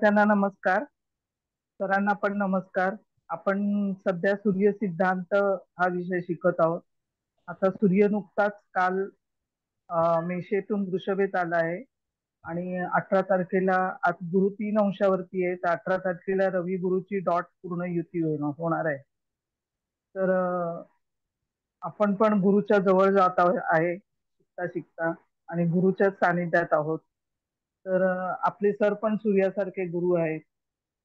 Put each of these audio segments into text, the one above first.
त्यांना नमस्कार. सरांना पण नमस्कार. आपण सध्या सूर्य सिद्धांत हा विषय शिकत आहोत. आता सूर्य नुकताच काल मेषेतून वृषभेत आला आहे आणि 18 तारखेला आज गुरु 3 अंशावरती आहे, तर 18 तारखेला रवी गुरुची डॉट पूर्ण युती होणार आहे. तर आपण पण गुरुच्या जवळ जात आहे शिकता शिकता आणि गुरुच्या सानिध्यात आहोत. तर आपले सर पण सूर्यासारखे गुरु आहेत.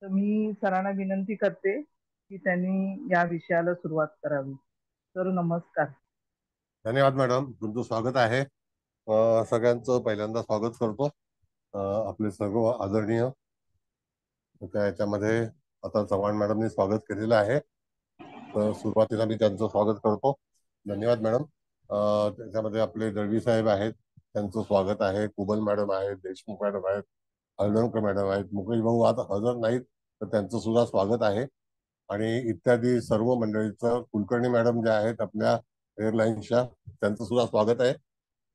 तर मी सरांना विनंती करते की त्यांनी या विषयाला सुरुवात करावी. सर नमस्कार. धन्यवाद मॅडम, तुमचं स्वागत आहे. सगळ्यांचं पहिल्यांदा स्वागत करतो. आपले सर्व आदरणीय त्याच्यामध्ये आता चव्हाण मॅडमनी स्वागत केलेलं आहे, तर सुरुवातीला मी त्यांचं स्वागत करतो. धन्यवाद मॅडम. त्याच्यामध्ये आपले दळवी साहेब आहेत, त्यांचं स्वागत आहे. कुबल मॅडम आहेत, देशमुख मॅडम आहेत, हळदणकर मॅडम आहेत. मुकेश भाऊ आता हजर नाहीत, तर त्यांचं सुद्धा स्वागत आहे. आणि इत्यादी सर्व मंडळीचं, कुलकर्णी मॅडम ज्या आहेत आपल्या एअरलाईन्सच्या, त्यांचं सुद्धा स्वागत आहे.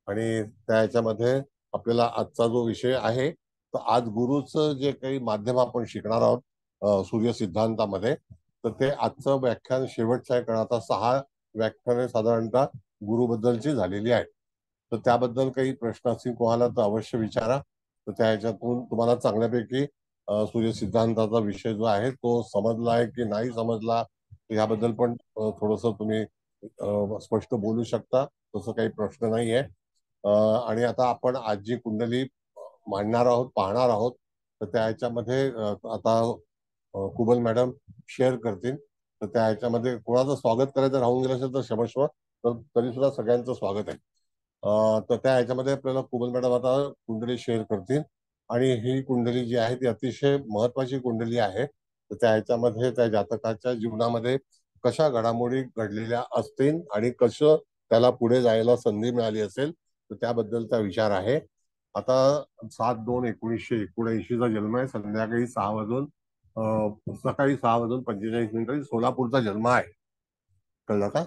आणि त्या ह्याच्यामध्ये आपल्याला आजचा जो विषय आहे, तर आज गुरुचं जे काही माध्यम आपण शिकणार आहोत सूर्य सिद्धांतामध्ये, तर ते आजचं व्याख्यान शेवटचं आहे. कारण आता 6 व्याख्याने साधारणतः गुरुबद्दलची झालेली आहेत. तर त्याबद्दल काही प्रश्न असतील कोणाला तर अवश्य विचारा. तर त्या ह्याच्यातून तुम्हाला चांगल्यापैकी सूर्य सिद्धांताचा विषय जो आहे तो समजला आहे की नाही समजला, याबद्दल पण थोडस तुम्ही स्पष्ट बोलू शकता. तसं काही प्रश्न नाहीये. आणि आता आपण आज जी कुंडली मांडणार आहोत, पाहणार आहोत, तर त्या ह्याच्यामध्ये आता कुबल मॅडम शेअर करतील. तर त्या ह्याच्यामध्ये कोणाचं स्वागत करायचं राहून गेलं असेल तर क्षमस्व, तर तरी सुद्धा सगळ्यांचं स्वागत आहे. तर त्या ह्याच्यामध्ये आपल्याला कुबल मॅडम आता कुंडली शेअर करतील. आणि ही कुंडली जी आहे ती अतिशय महत्वाची कुंडली आहे. तर त्या ह्याच्यामध्ये त्या जातकाच्या जीवनामध्ये कशा घडामोडी घडलेल्या असतील आणि कसं त्याला पुढे जायला संधी मिळाली असेल, तर त्याबद्दलचा विचार आहे. आता 7/2/1979 चा जन्म आहे. संध्याकाळी 6 वाजून सकाळी 6:45 सोलापूरचा जन्म आहे. कळलं का?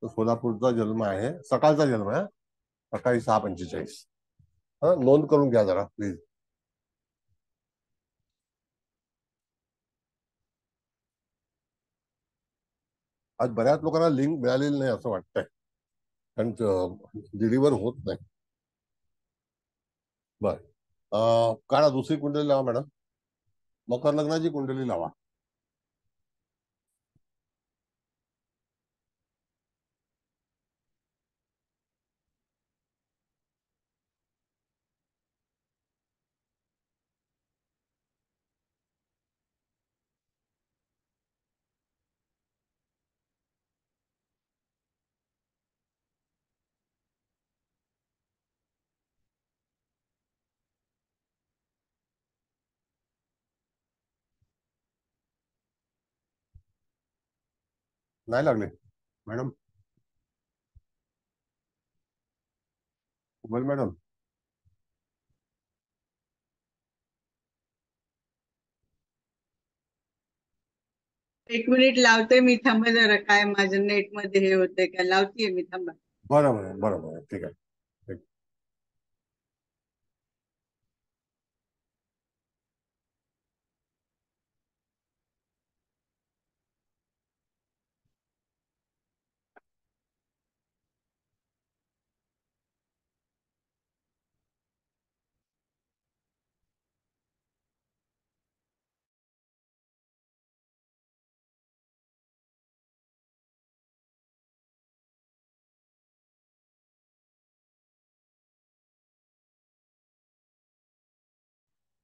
तर सोलापूरचा जन्म आहे, सकाळचा जन्म आहे, सकाळी 6:45. नोंद करून घ्या जरा प्लीज. आज बऱ्याच लोकांना लिंक मिळालेली नाही असं वाटतंय, कारण डिलिव्हर होत नाही. बर, काढा दुसरी कुंडली लावा मॅडम. मकर लग्नाची कुंडली लावा. नाही लागले मॅडम? कुबल मॅडम, 1 मिनिट लावते मी, थांबा जरा. काय माझं नेट मध्ये हे होतंय का? लावतीये मी, थांबा. बरोबर आहे, बरोबर आहे, ठीक आहे.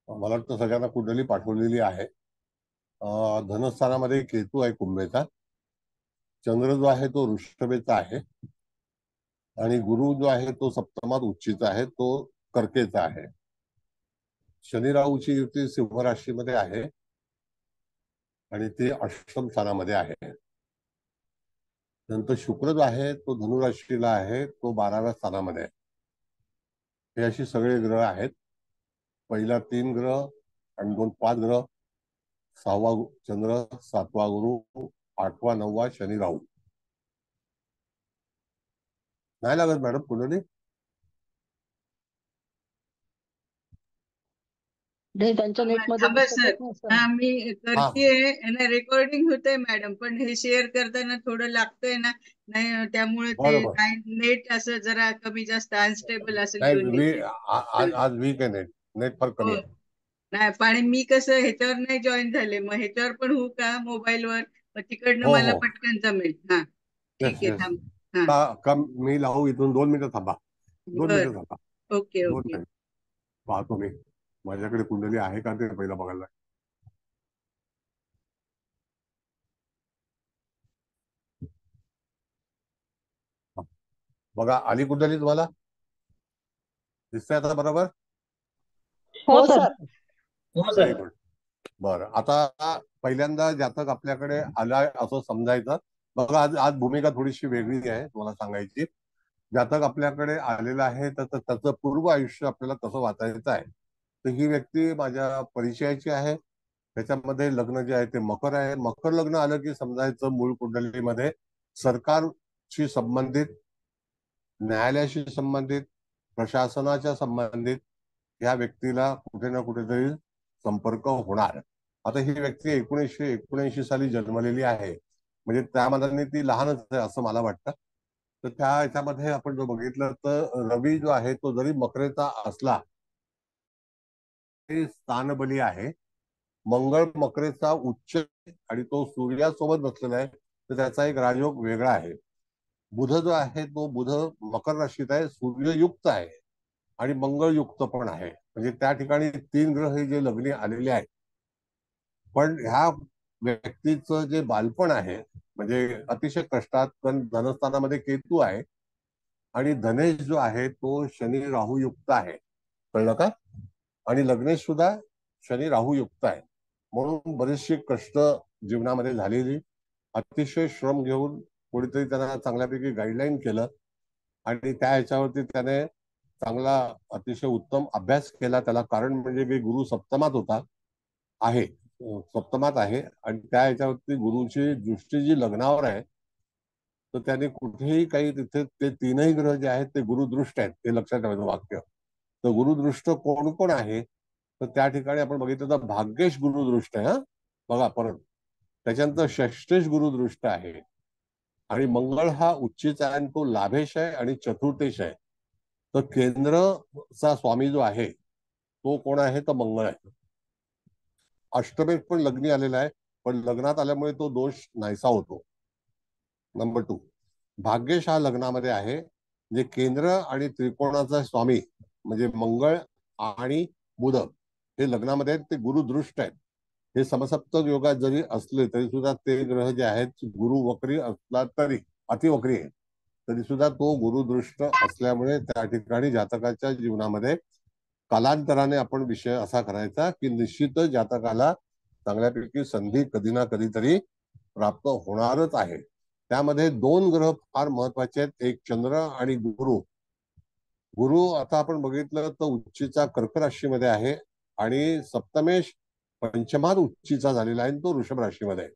मला वाटतं सगळ्यांना कुंडली पाठवलेली आहे. धनस्थानामध्ये केतू आहे कुंभेचा, चंद्र जो आहे तो वृषभेचा आहे, आणि गुरु जो आहे तो सप्तमात उच्चीचा आहे, तो कर्केचा आहे. शनी राहूची युती सिंह राशीमध्ये आहे आणि ते अष्टम स्थानामध्ये आहे. नंतर शुक्र जो आहे तो धनुराशीला आहे, तो 12व्या स्थानामध्ये आहे. हे अशी सगळे ग्रह आहेत. पहिला 3 ग्रह आणि 2 5 ग्रह, 6वा चंद्र, 7वा गुरु, 8वा 9वा शनी राहू. नाही लागत मॅडम कुंडली? त्यांच्या नेटमध्ये थांबा दिसतच सर. नाही सर. हा मी हा करतेय, रेकॉर्डिंग होतंय मॅडम, पण हे शेअर करताना थोडं लागतंय ना. नाही त्यामुळे ते बरोबर. काय नेट असं जरा कमी जास्त अनस्टेबल असेल नाही दोन्हीचे. आज वीक आहे नेट. नेट फार हो. कमी आहे. नाही पण मी कसं ह्याच्यावर नाही जॉईन झाले, मग ह्याच्यावर पण होऊ का मोबाईलवर? मग तिकडनं हो मला हो. पटकन जमेल. हा ठीक येस आहे, येस. थांब. हा का मी लावू इथून 2 मिनिटं थांबा. 2 मिनिटं बर. थांबा. ओके 2 मिनिटं. ओके. पाहतो मी माझ्याकडे कुंडली आहे का ते पहिलं बघायला. बघा आली कुंडली तुम्हाला दिसतंय आता बरोबर. हो सर. Very good. बरं आता पहिल्यांदा जातक आपल्याकडे आलाय असं समजायचं. बघा आज आज भूमिका थोडीशी वेगळी आहे तुम्हाला सांगायची. जातक आपल्याकडे आलेला आहे तर त्याचं पूर्व आयुष्य आपल्याला कसं वाचायचं आहे. तर ही व्यक्ती माझ्या परिचयाची आहे. त्याच्यामध्ये लग्न जे आहे ते मकर आहे. मकर लग्न आलं की समजायचं मूळ कुंडलीमध्ये सरकारशी संबंधित, न्यायालयाशी संबंधित, प्रशासनाच्या संबंधित या व्यक्तीला कुठे ना कुठेतरी संपर्क होणार. आता ही व्यक्ती 1979 साली जन्मलेली आहे, म्हणजे त्या मानाने ती लहानच आहे असं मला वाटतं. तर त्या ह्याच्यामध्ये आपण जर बघितलं तर रवी जो आहे तो जरी मकरेचा असला तरी स्थानबली आहे. मंगळ मकरेचा उच्च आणि तो सूर्यासोबत बसलेला आहे, तर त्याचा एक राजयोग वेगळा आहे. बुध जो आहे तो बुध मकर राशीत आहे, सूर्ययुक्त आहे आणि मंगळयुक्त पण आहे. म्हणजे त्या ठिकाणी 3 ग्रह हे जे लग्नी आलेले आहेत. पण ह्या व्यक्तीचं जे बालपण आहे म्हणजे अतिशय कष्टात, पण धनस्थानामध्ये केतू आहे आणि धनेश जो आहे तो शनी राहू युक्त आहे. कळलं का? आणि लग्नेश सुद्धा शनी राहू युक्त आहे. म्हणून बरेचसे कष्ट जीवनामध्ये झालेली, अतिशय श्रम घेऊन कोणीतरी त्यांना चांगल्यापैकी गाईडलाईन केलं आणि त्या ह्याच्यावरती त्याने चांगला अतिशय उत्तम अभ्यास केला. त्याला कारण म्हणजे की गुरु सप्तमात होता आहे, सप्तमात आहे आणि त्या ह्याच्यावरती गुरुची दृष्टी जी लग्नावर आहे तर त्याने कुठेही काही तिथे ते 3ही ग्रह जे आहेत ते गुरुदृष्ट आहेत. ते लक्षात ठेवायचं वाक्य. तर गुरुदृष्ट कोण कोण आहे तर त्या ठिकाणी आपण बघितलं तर भाग्येश गुरुदृष्ट आहे. हा बघा परत त्याच्यानंतर षष्ठेश गुरुदृष्ट आहे आणि मंगळ हा उच्चीचा आहे आणि तो लाभेश आहे आणि चतुर्थेश आहे. तर केंद्रचा स्वामी जो आहे तो कोण आहे तर मंगळ आहे. अष्टमेश पण लग्नी आलेला आहे, पण लग्नात आल्यामुळे तो दोष नाहीसा होतो. नंबर 2 भाग्येश हा लग्नामध्ये आहे, जे केंद्र आणि त्रिकोणाचा स्वामी म्हणजे मंगळ आणि बुध हे लग्नामध्ये आहेत, ते गुरुदृष्ट आहेत. हे समसप्तक योगात जरी असले तरी सुद्धा ते ग्रह जे आहेत गुरु वक्री असला तरी अतिवक्री आहे तरी सुद्धा तो गुरुदृष्ट असल्यामुळे त्या ठिकाणी जातकाच्या जीवनामध्ये कालांतराने आपण विषय असा करायचा की निश्चितच जातकाला चांगल्यापैकी संधी कधी ना कधीतरी प्राप्त होणारच आहे. त्यामध्ये 2 ग्रह फार महत्वाचे आहेत, एक चंद्र आणि गुरु. गुरु आता आपण बघितलं तर उच्चीचा कर्क राशीमध्ये आहे आणि सप्तमेश पंचमात उच्चीचा झालेला आहे, तो वृषभ राशीमध्ये आहे.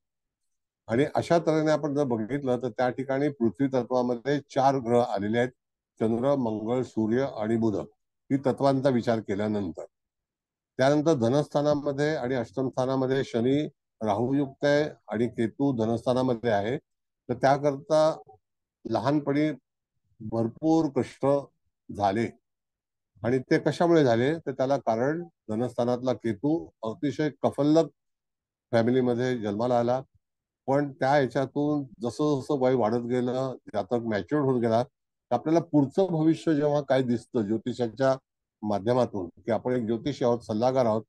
आणि अशा तऱ्हेने आपण जर बघितलं तर त्या ठिकाणी पृथ्वी तत्वामध्ये 4 ग्रह आलेले आहेत, चंद्र, मंगळ, सूर्य आणि बुध. ही तत्वांचा विचार केल्यानंतर त्यानंतर धनस्थानामध्ये आणि अष्टम स्थानामध्ये शनी राहूयुक्त आहे आणि केतू धनस्थानामध्ये आहे. तर त्याकरता लहानपणी भरपूर कष्ट झाले आणि ते कशामुळे झाले तर त्याला कारण धनस्थानातला केतू अतिशय कफल्लक फॅमिलीमध्ये जन्माला आला. पण त्या ह्याच्यातून जसं जसं वय वाढत गेलं, जातक मॅच्युअर्ड होत गेला, तर आपल्याला पुढचं भविष्य जेव्हा काय दिसतं ज्योतिषाच्या माध्यमातून की आपण एक ज्योतिषी आहोत, सल्लागार आहोत,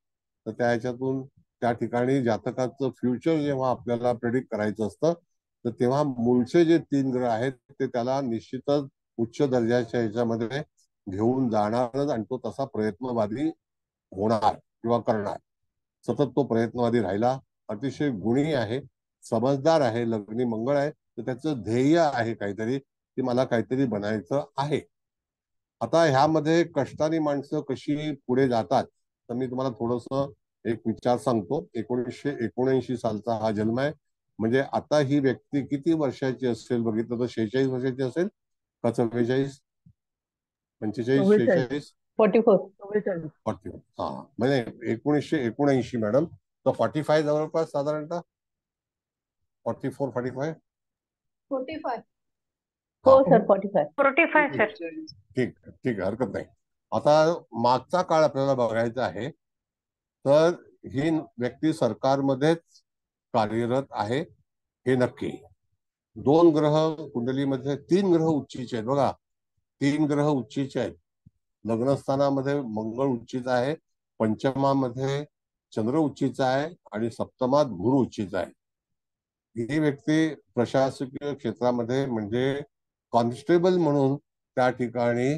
तर त्या ह्याच्यातून त्या ठिकाणी जातकाचं फ्युचर जेव्हा आपल्याला प्रेडिक्ट करायचं असतं तर तेव्हा मूळचे जे 3 ग्रह आहेत ते त्याला निश्चितच उच्च दर्जाच्या ह्याच्यामध्ये घेऊन जाणारच आणि तो तसा प्रयत्नवादी होणार किंवा करणार. सतत तो प्रयत्नवादी राहिला. अतिशय गुणी आहे, समजदार आहे, लग्नी मंगळ आहे, तर त्याचं ध्येय आहे काहीतरी की मला काहीतरी बनायचं आहे. आता ह्यामध्ये कष्टाने माणसं कशी पुढे जातात तर मी तुम्हाला थोडस एक विचार सांगतो. 1979 सालचा हा जन्म आहे, म्हणजे आता ही व्यक्ती किती वर्षाची असेल बघितलं तर 46 वर्षाची असेल का 44, 45, 44. 46, 44. 44. 40. हा, म्हणजे 1979 मॅडम. तर 45 जवळपास साधारणतः 44 45. 45. हा, हो सर, 45. 45 सर. ठीक ठीक आहे, हरकत नाही. आता मागचा काळ आपल्याला बघायचा आहे. तर ही व्यक्ती सरकारमध्येच कार्यरत आहे हे नक्की. 2 ग्रह कुंडलीमध्ये, 3 ग्रह उच्चीचे आहेत बघा. 3 ग्रह उच्चीचे आहेत. लग्नस्थानामध्ये मंगळ उच्चीचा आहे, पंचमामध्ये चंद्र उच्चीचा आहे आणि सप्तमात गुरु उच्चीचा आहे. ही व्यक्ती प्रशासकीय क्षेत्रामध्ये म्हणजे कॉन्स्टेबल म्हणून त्या ठिकाणी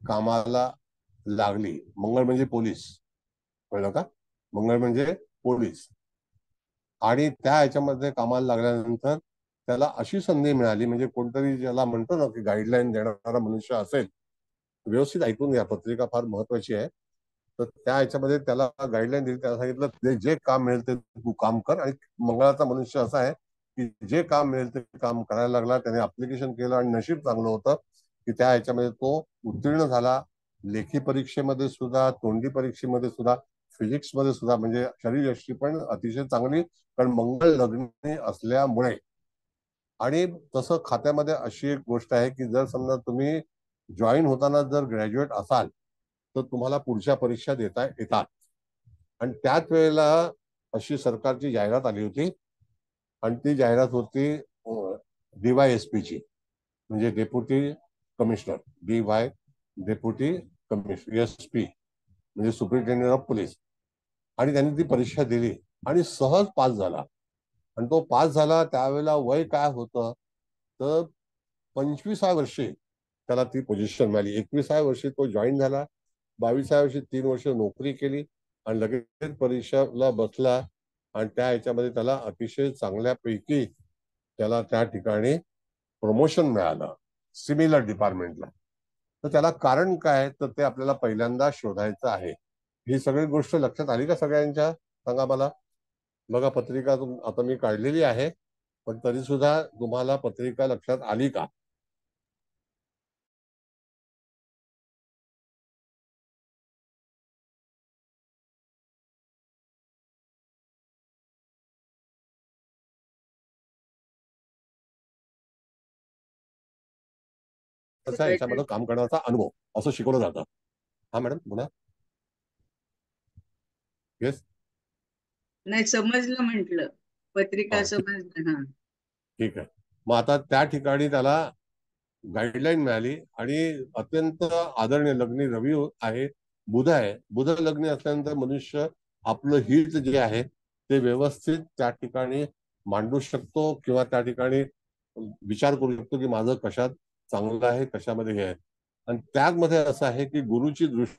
कामाला लागली. मंगळ म्हणजे पोलीस, कळलं का? मंगळ म्हणजे पोलीस. आणि त्या ह्याच्यामध्ये कामाला लागल्यानंतर त्याला अशी संधी मिळाली, म्हणजे कोणतरी ज्याला म्हणतो ना की गाईडलाईन देणारा मनुष्य असेल. व्यवस्थित ऐकून घ्या, पत्रिका फार महत्वाची आहे. तर त्या ह्याच्यामध्ये त्याला गाईडलाईन दिली. त्याला सांगितलं जे काम मिळेल ते तू काम कर. आणि मंगळाचा मनुष्य असा आहे की जे काम मिळेल ते काम करायला लागला. त्याने अप्लिकेशन केलं आणि नशीब चांगलं होतं की त्या ह्याच्यामध्ये तो उत्तीर्ण झाला. लेखी परीक्षेमध्ये सुद्धा, तोंडी परीक्षेमध्ये सुद्धा, फिजिक्स मध्ये सुद्धा, म्हणजे शरीरयष्टी पण अतिशय चांगली, कारण मंगळ लग्नी असल्यामुळे. आणि तसं खात्यामध्ये अशी एक गोष्ट आहे की जर समजा तुम्ही जॉईन होताना जर ग्रॅज्युएट असाल तर तुम्हाला पुढच्या परीक्षा देता येतात. आणि त्याच वेळेला अशी सरकारची जाहिरात आली होती आणि ती जाहिरात होती DYSP ची, म्हणजे deputy commissioner. DY deputy commissioner, SP म्हणजे सुपरिटेंडेंट ऑफ पोलीस. आणि त्यांनी ती परीक्षा दिली आणि सहज पास झाला. आणि तो पास झाला त्यावेळेला वय काय होतं तर 25व्या वर्षी त्याला ती पोझिशन मिळाली. 21व्या वर्षी तो जॉईन झाला. 22व्या वर्षी 3 वर्ष नोकरी केली आणि लगेच परीक्षेला बसला. आणि त्या ह्याच्यामध्ये त्याला अतिशय चांगल्यापैकी त्याला त्या ठिकाणी प्रमोशन मिळालं सिमिलर डिपार्टमेंटला. तर त्याला कारण काय तर ते आपल्याला पहिल्यांदा शोधायचं आहे. ही सगळी गोष्ट लक्षात आली का सगळ्यांच्या? सांगा मला. बघा, पत्रिका आता मी काढलेली आहे, पण तरी सुद्धा तुम्हाला पत्रिका लक्षात आली का? याच्यामध्ये काम करण्याचा अनुभव असं शिकवलं जातं. हा मॅडम बोला. येस, नाही समजलं, म्हटलं पत्रिका समजलं. हा, ठीक आहे. मग आता त्या ठिकाणी त्याला गाईडलाईन मिळाली आणि अत्यंत आदरणीय लग्नी रवी आहे, बुध आहे. बुध लग्नी असल्यानंतर मनुष्य आपलं हित जे आहे ते व्यवस्थित त्या ठिकाणी मांडू शकतो किंवा त्या ठिकाणी विचार करू शकतो की माझं कशात चांगलं आहे, कशामध्ये हे आहे. आणि त्यामध्ये असं आहे की गुरुची दृष्टी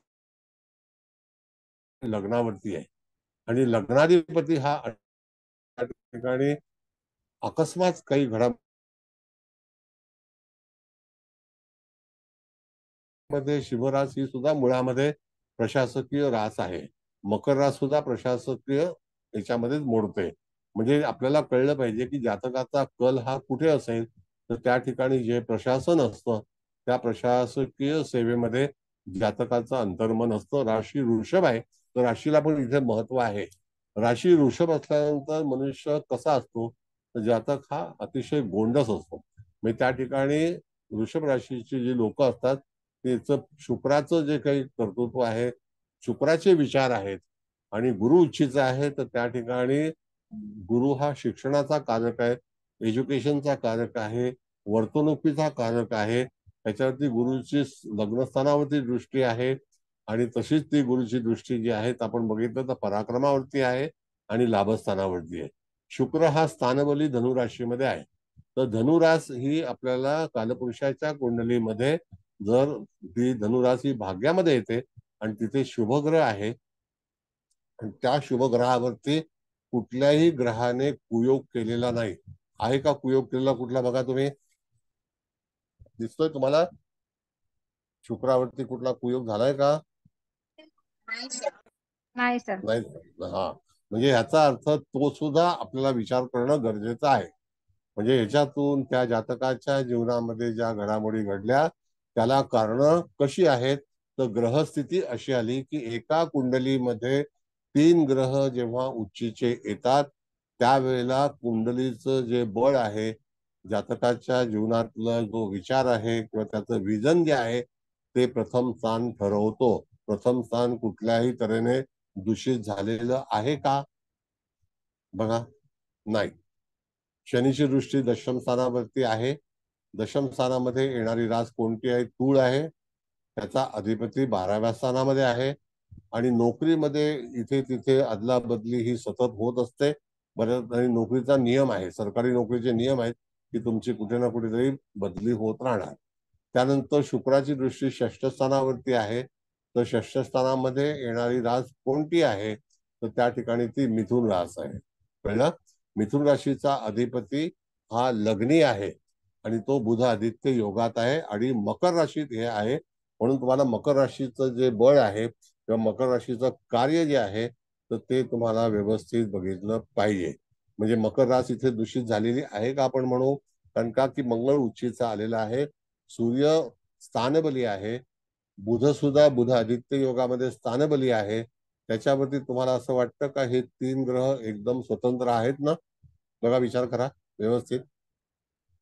लग्नावरती आहे आणि लग्नाधिपती हा त्या ठिकाणी अकस्मात काही मध्ये शिवरास ही सुद्धा मुळामध्ये प्रशासकीय रास आहे. मकर रास सुद्धा प्रशासकीय याच्यामध्येच मोडते. म्हणजे आपल्याला कळलं पाहिजे की जातकाचा कल हा कुठे असेल तर त्या ठिकाणी जे प्रशासन असतं त्या प्रशासकीय सेवेमध्ये जातकाचं अंतर्मन असतं. राशी वृषभ आहे तर राशीला पण इथे महत्व आहे. राशी वृषभ असल्यानंतर मनुष्य कसा असतो तर जातक हा अतिशय गोंडस असतो. म्हणजे त्या ठिकाणी वृषभ राशीची जी लोक असतात त्याचं शुक्राचं जे काही कर्तृत्व आहे, शुक्राचे विचार आहेत आणि गुरु उच्चीचा आहे तर त्या ठिकाणी गुरु हा शिक्षणाचा कारक आहे, एज्युकेशनचा कारक आहे, वर्तणुकीचा कारक आहे. त्याच्यावरती गुरुची लग्नस्थानावरती दृष्टी आहे आणि तशीच ती गुरुची दृष्टी जी आहे आपण बघितलं तर पराक्रमावरती आहे आणि लाभस्थानावरती आहे. शुक्र हा स्थानबली धनुराशीमध्ये आहे. तर धनुरास ही आपल्याला कालपुरुषाच्या कुंडलीमध्ये जर ती धनुरास ही भाग्यामध्ये येते आणि तिथे शुभग्रह आहे आणि त्या शुभग्रहावरती कुठल्याही ग्रहाने कुयोग केलेला नाही. आहे का कुयोग केलेला कुठला? बघा तुम्ही, दिसतोय तुम्हाला शुक्रावरती कुठला कुयोग झालाय का? नाही सर. नाही. हा, म्हणजे याचा अर्थ तो सुद्धा आपल्याला विचार करणं गरजेचं आहे. म्हणजे ह्याच्यातून त्या जातकाच्या जीवनामध्ये ज्या घडामोडी घडल्या त्याला कारण कशी आहेत तर ग्रहस्थिती अशी आली की एका कुंडलीमध्ये 3 ग्रह जेव्हा उच्चीचे येतात त्यावेळेला कुंडलीचं जे बळ आहे, जातकाच्या जीवनातला जो विचार आहे किंवा त्याचं विजन जे आहे ते प्रथम स्थान ठरवतो. प्रथम स्थान कुठल्याही तऱ्हेने दूषित झालेलं आहे का? बघा, नाही. शनीची दृष्टी दशम स्थानावरती आहे. दशम स्थानामध्ये येणारी रास कोणती आहे? तूळ आहे. त्याचा अधिपती 12व्या स्थानामध्ये आहे आणि नोकरीमध्ये इथे तिथे अदलाबदली ही सतत होत असते. बऱ्याच आणि नोकरीचा नियम आहे, सरकारी नोकरीचे नियम आहेत की तुमची कुठे ना कुठेतरी बदली होत राहणार. त्यानंतर शुक्राची दृष्टी षष्ठ स्थानावरती आहे. तर षष्ठ स्थानामध्ये येणारी रास कोणती आहे? तर त्या ठिकाणी ती मिथुन रास आहे. कळलं? मिथुन राशीचा अधिपती हा लग्नी आहे आणि तो बुध आदित्य योगात आहे आणि मकर राशीत हे आहे. म्हणून तुम्हाला मकर राशीचं जे बळ आहे किंवा मकर राशीचं कार्य जे आहे तर ते तुम्हाला व्यवस्थित बघितलं पाहिजे. म्हणजे मकर रास इथे दूषित झालेली आहे का आपण म्हणू? कारण का की मंगळ उच्चीचा आलेला आहे, सूर्य स्थानबली आहे, बुध सुद्धा बुध आदित्य योगामध्ये स्थानबली आहे. त्याच्यावरती तुम्हाला असं वाटतं का हे 3 ग्रह एकदम स्वतंत्र आहेत ना? बघा, विचार करा व्यवस्थित.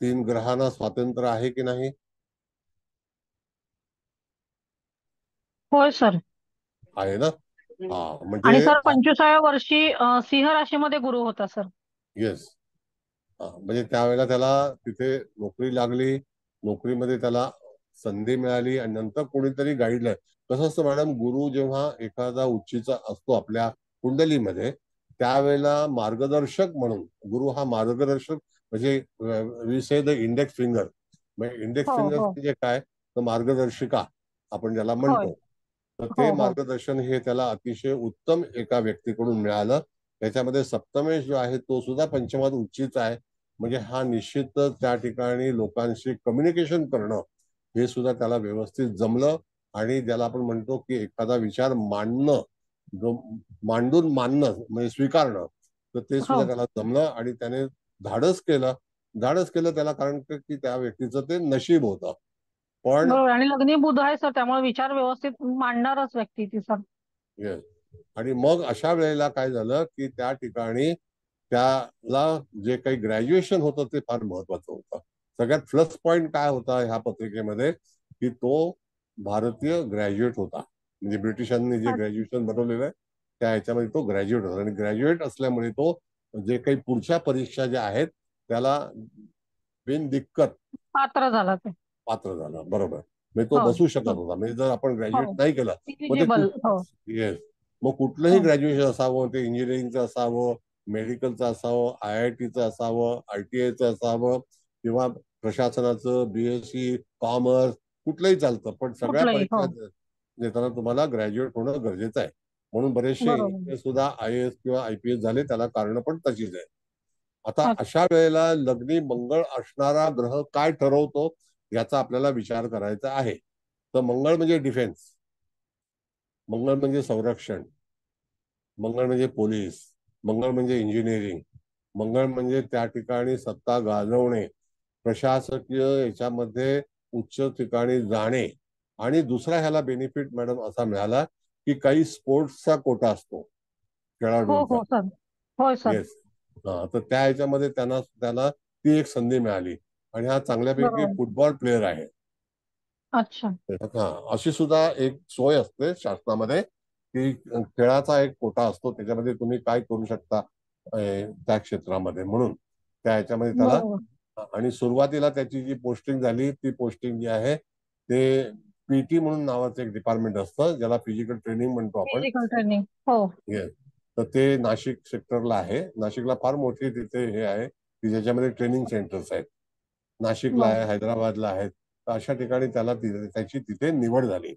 3 ग्रहांना स्वातंत्र्य आहे की नाही? होय सर. आहे ना? हा, म्हणजे आणि सर 25व्या वर्षी सिंह राशीमध्ये गुरु होता सर. येस. म्हणजे त्यावेळेला त्याला तिथे नोकरी लागली, नोकरीमध्ये त्याला संधी मिळाली आणि नंतर कोणीतरी गाईडलाईन. कसं असतं मॅडम, गुरु जेव्हा एखादा उच्चीचा असतो आपल्या कुंडलीमध्ये त्यावेळेला मार्गदर्शक म्हणून गुरु हा मार्गदर्शक म्हणजे we say the index finger. म्हणजे इंडेक्स हो फिंगर हो म्हणजे काय? तर मार्गदर्शिका आपण ज्याला होय. म्हणतो. तर ते हो हो मार्गदर्शन हे त्याला अतिशय उत्तम एका व्यक्तीकडून मिळालं. त्याच्यामध्ये सप्तमेश जो आहे तो सुद्धा पंचमात उच्चीच आहे. म्हणजे हा निश्चितच त्या ठिकाणी लोकांशी कम्युनिकेशन करणं हे सुद्धा त्याला व्यवस्थित जमलं. आणि ज्याला आपण म्हणतो की एखादा विचार मांडणं, जो मांडून मानणं म्हणजे स्वीकारणं, तर ते हो सुद्धा त्याला जमलं आणि त्याने धाडस केलं. धाडस केलं त्याला कारण की त्या व्यक्तीचं ते नशीब होतं. पण बरोबर. आणि लग्नी बुध आहे सर, त्यामुळे विचार व्यवस्थित मांडणारच व्यक्ती ती सर. येस. आणि मग अशा वेळेला काय झालं की त्या ठिकाणी त्याला जे काही ग्रॅज्युएशन होतं ते फार महत्वाचं होतं. सगळ्यात प्लस पॉइंट काय होता ह्या पत्रिकेमध्ये की तो भारतीय ग्रॅज्युएट होता. म्हणजे ब्रिटिशांनी जे ग्रॅज्युएशन बनवलेलं आहे त्या ह्याच्यामध्ये तो ग्रॅज्युएट होता आणि ग्रॅज्युएट असल्यामुळे तो जे काही पुढच्या परीक्षा ज्या आहेत त्याला बिनदिक्कत पात्र झाला ते. पात्र झाला. बरोबर. म्हणजे तो हो बसू शकत हो होता. म्हणजे जर आपण ग्रॅज्युएट हो नाही केलं मग ते इलिजिबल. हो येस, मग कुठलंही हो ग्रॅज्युएशन असावं, ते इंजिनिअरिंगचं असावं, मेडिकलचं असावं, IITचं असावं, ITIचं असावं किंवा प्रशासनाचं, BSc कॉमर्स, कुठलंही चालतं. पण सगळ्या कुठलंही. हो परीक्षा देताना तुम्हाला ग्रॅज्युएट होणं गरजेचं आहे. म्हणून बरेचसे बरोबर. इंजिनियर सुद्धा IAS किंवा IPS झाले. त्याला कारण पण तशीच आहे. आता अच्छा. अशा वेळेला लग्नी मंगळ असणारा ग्रह काय ठरवतो याचा आपल्याला विचार करायचा आहे. तर मंगळ म्हणजे डिफेन्स, मंगळ म्हणजे संरक्षण, मंगळ म्हणजे पोलीस, मंगळ म्हणजे इंजिनिअरिंग, मंगळ म्हणजे त्या ठिकाणी सत्ता गाजवणे, प्रशासकीय याच्यामध्ये उच्च ठिकाणी जाणे. आणि दुसरा ह्याला बेनिफिट मॅडम असा मिळाला की काही स्पोर्ट्सचा कोटा असतो हो खेळाडूंचा. हो सर. होय सर. येस. तर त्या ह्याच्यामध्ये त्याला ती एक संधी मिळाली आणि हा चांगल्यापैकी बरोबर. फुटबॉल प्लेअर आहे. अच्छा. अशी सुद्धा एक सोय असते शासनामध्ये की खेळाचा एक कोटा असतो, त्याच्यामध्ये तुम्ही काय करू शकता त्या क्षेत्रामध्ये. म्हणून त्या ह्याच्यामध्ये त्याला बरोबर. आणि सुरुवातीला त्याची जी पोस्टिंग झाली ती पोस्टिंग जी आहे ते PT म्हणून नावाचं एक डिपार्टमेंट असतं ज्याला फिजिकल ट्रेनिंग म्हणतो आपण. Physical training. हो येस. तर ते नाशिक सेक्टरला आहे. नाशिकला फार मोठी तिथे हे आहे की ज्याच्यामध्ये ट्रेनिंग सेंटर्स आहेत. नाशिकला आहे, बरोबर. हैदराबादला आहेत. तर अशा ठिकाणी त्याची तिथे निवड झाली.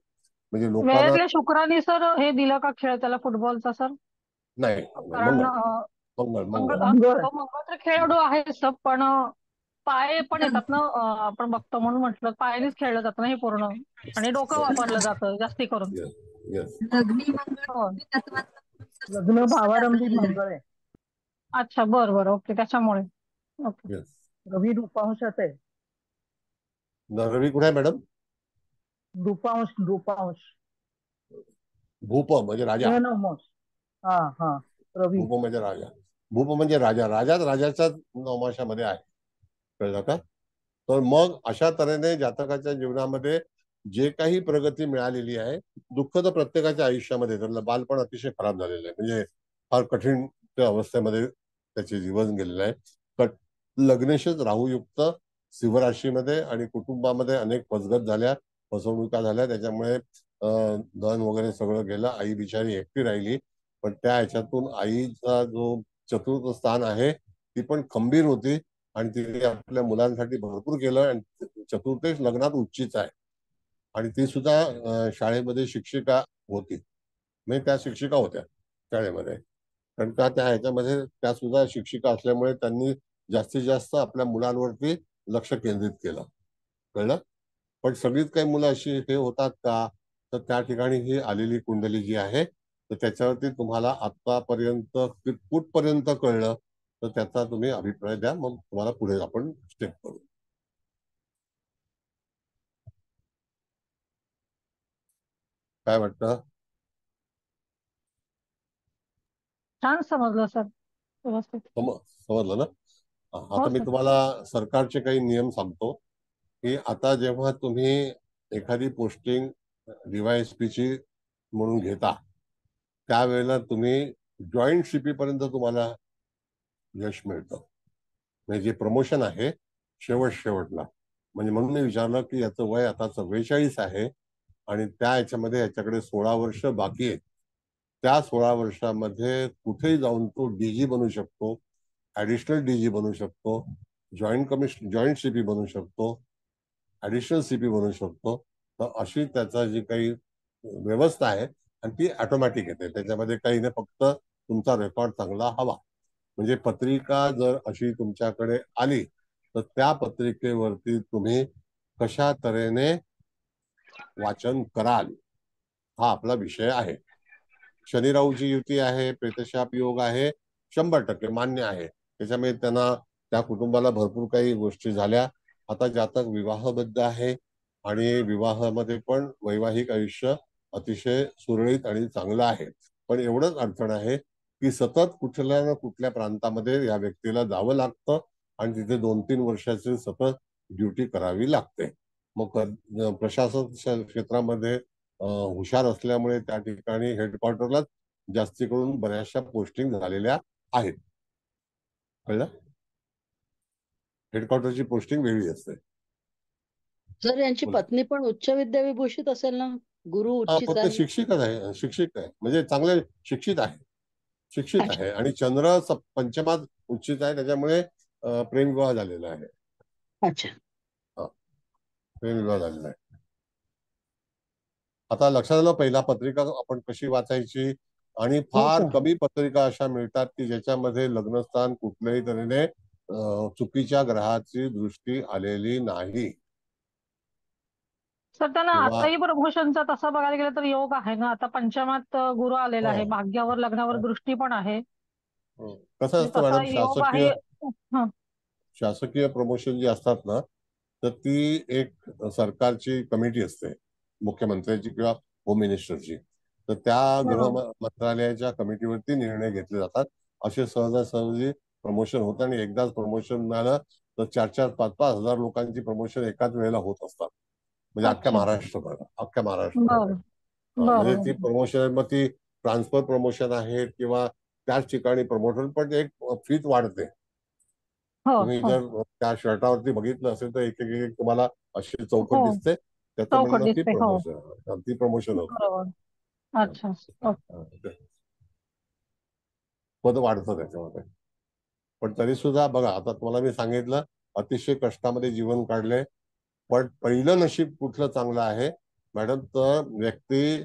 म्हणजे लोकांना वेळेतल्या शुक्राने सर हे दिलं का खेळ त्याला फुटबॉलचा सर? नाही, कारण मंगळ मंगळ मंगळ मंगळ मंगळ. तो मंगळ तर खेळाडू आहे सब, पण पाय पण येतात ना. आपण बघतो म्हणून म्हटलं पायानेच खेळलं जातं ना हे पूर्ण. आणि डोकं वापरलं जातं जास्ती करून. येस. येस. लग्नी मंगळ हो. लग्न भावारंभी मंगळ आहे. अच्छा बरं बरं ओके त्याच्यामुळे. ओके. येस. रवी रूपांशात आहे. रवी कुठे आहे मॅडम? रूपांश रूपांश भूप म्हणजे राजा, नमोश. हा हा. रवी. भूप म्हणजे राजा, भूप म्हणजे राजा, राजाच राजाच्याच नवमाशामध्ये आहे. कळलं का? तर मग अशा तऱ्हेने जातकाच्या जीवनामध्ये जे काही प्रगती मिळालेली आहे, दुःख तर प्रत्येकाच्या आयुष्यामध्ये, त्यातलं बालपण अतिशय खराब झालेलं आहे, म्हणजे फार कठीण त्या अवस्थेमध्ये त्याचे जीवन गेलेलं आहे. लग्नेशच राहूयुक्त शिवराशीमध्ये आणि कुटुंबामध्ये अनेक फसगत झाल्या, फसवणुका झाल्या, त्याच्यामुळे धन वगैरे सगळं गेलं. आई बिचारी एकटी राहिली. पण त्या ह्याच्यातून आईचा जो चतुर्थ स्थान आहे ती पण खंबीर होती आणि तिने आपल्या मुलांसाठी भरपूर केलं आणि चतुर्थेच लग्नात उच्चीच आहे. आणि ती सुद्धा शाळेमध्ये शिक्षिका होती, म्हणजे त्या शिक्षिका होत्या शाळेमध्ये. कारण का त्या ह्याच्यामध्ये त्या सुद्धा शिक्षिका असल्यामुळे त्यांनी जास्तीत जास्त आपल्या मुलांवरती लक्ष केंद्रित केलं. कळलं? पण सगळीच काही मुलं अशी हे होतात का? तर त्या ठिकाणी ही आलेली कुंडली जी आहे तर त्याच्यावरती तुम्हाला आतापर्यंत कुठपर्यंत कळलं तर त्याचा तुम्ही अभिप्राय द्या, मग तुम्हाला पुढे आपण स्टेप करू. काय वाटतं? छान समजलं सर, व्यवस्थित. समजलं ना? हो आता मी सर. तुम्हाला सरकारचे काही नियम सांगतो की आता जेव्हा तुम्ही एखादी पोस्टिंग DYSP ची म्हणून घेता त्यावेळेला तुम्ही जॉईंट CP पर्यंत तुम्हाला यश मिळतं. म्हणजे जे प्रमोशन आहे शेवटला, म्हणजे म्हणून मी विचारलं की याचं वय आता 44 आहे आणि त्या ह्याच्यामध्ये याच्याकडे 16 वर्ष बाकी आहेत. त्या 16 वर्षामध्ये कुठेही जाऊन तो DG बनू शकतो, ऍडिशनल DG बनू शकतो, जॉईंट CP बनू शकतो, ऍडिशनल CP बनू शकतो. तर अशी त्याचा जी काही व्यवस्था आहे आणि ती ऑटोमॅटिक येते. त्याच्यामध्ये काही नाही, फक्त तुमचा रेकॉर्ड चांगला हवा. म्हणजे पत्रिका जर अशी तुमच्याकडे आली तर त्या पत्रिकेवरती तुम्ही कशा तऱ्हेने वाचन कराल हा आपला विषय आहे. शनी राहूची युती आहे, प्रेतशाप योग आहे, 100% मान्य आहे. त्याच्यामुळे त्यांना त्या कुटुंबाला भरपूर काही गोष्टी झाल्या. आता जातक विवाहबद्ध आहे आणि विवाहामध्ये पण वैवाहिक आयुष्य अतिशय सुरळीत आणि चांगलं आहे. पण एवढंच अडचण आहे की सतत कुठल्या ना कुठल्या प्रांतामध्ये या व्यक्तीला जावं लागतं आणि तिथे 2-3 वर्षाची सतत ड्युटी करावी लागते. मग प्रशासन क्षेत्रामध्ये हुशार असल्यामुळे त्या ठिकाणी हेडक्वार्टरलाच जास्ती करून बऱ्याचशा पोस्टिंग झालेल्या आहेत. कळलं? हेडक्वार्टरची पोस्टिंग वेगळी असते. जर यांची पत्नी पण उच्च विद्याविभूषित असेल ना, गुरु उच्चीच फक्त आहे. शिक्षिकच आहे, शिक्षित आहे, म्हणजे चांगले शिक्षित आहे, शिक्षित अच्छा. आहे आणि चंद्र पंचमात उच्चित आहे, त्याच्यामुळे प्रेमविवाह झालेला आहे. अच्छा. प्रेमविवाह झालेला आहे. आता लक्षात आलं पहिला पत्रिका आपण कशी वाचायची. आणि फार कमी पत्रिका अशा मिळतात की ज्याच्यामध्ये लग्नस्थान कुठल्याही तऱ्हेने चुकीच्या ग्रहाची दृष्टी आलेली नाही. सर त्यांना किंवा आताही प्रमोशनचा तसा बघायला गेलं तर योग आहे ना. आता पंचमात गुरु आलेला आहे, भाग्यावर लग्नावर दृष्टी पण आहे, कसं असतं तसा मॅडम, योग आहे. शासकीय प्रमोशन जी असतात ना तर ती एक सरकारची कमिटी असते, मुख्यमंत्र्यांची किंवा होम मिनिस्टरची. तर त्या गृह मंत्रालयाच्या कमिटीवरती निर्णय घेतले जातात. असे सहजासहजी प्रमोशन होतं आणि एकदाच प्रमोशन मिळालं तर 4-4, 5-5 हजार लोकांची प्रमोशन एकाच वेळेला होत असतात. म्हणजे अख्ख्या महाराष्ट्रामध्ये म्हणजे ती प्रमोशन, मग ती ट्रान्सफर प्रमोशन आहे किंवा त्याच ठिकाणी प्रमोशन, पण एक फीत वाढते. तुम्ही जर त्या शर्टावरती बघितलं असेल तर एक एक तुम्हाला अशी चौकट दिसते, त्याचं म्हणणं ती प्रमोशन होतं. अच्छा. पद वाढतं त्याच्यामध्ये. पण तरी सुद्धा बघा, आता तुम्हाला मी सांगितलं अतिशय कष्टामध्ये जीवन काढले, पण पहिलं नशीब कुठलं चांगलं आहे मॅडम, तर व्यक्ती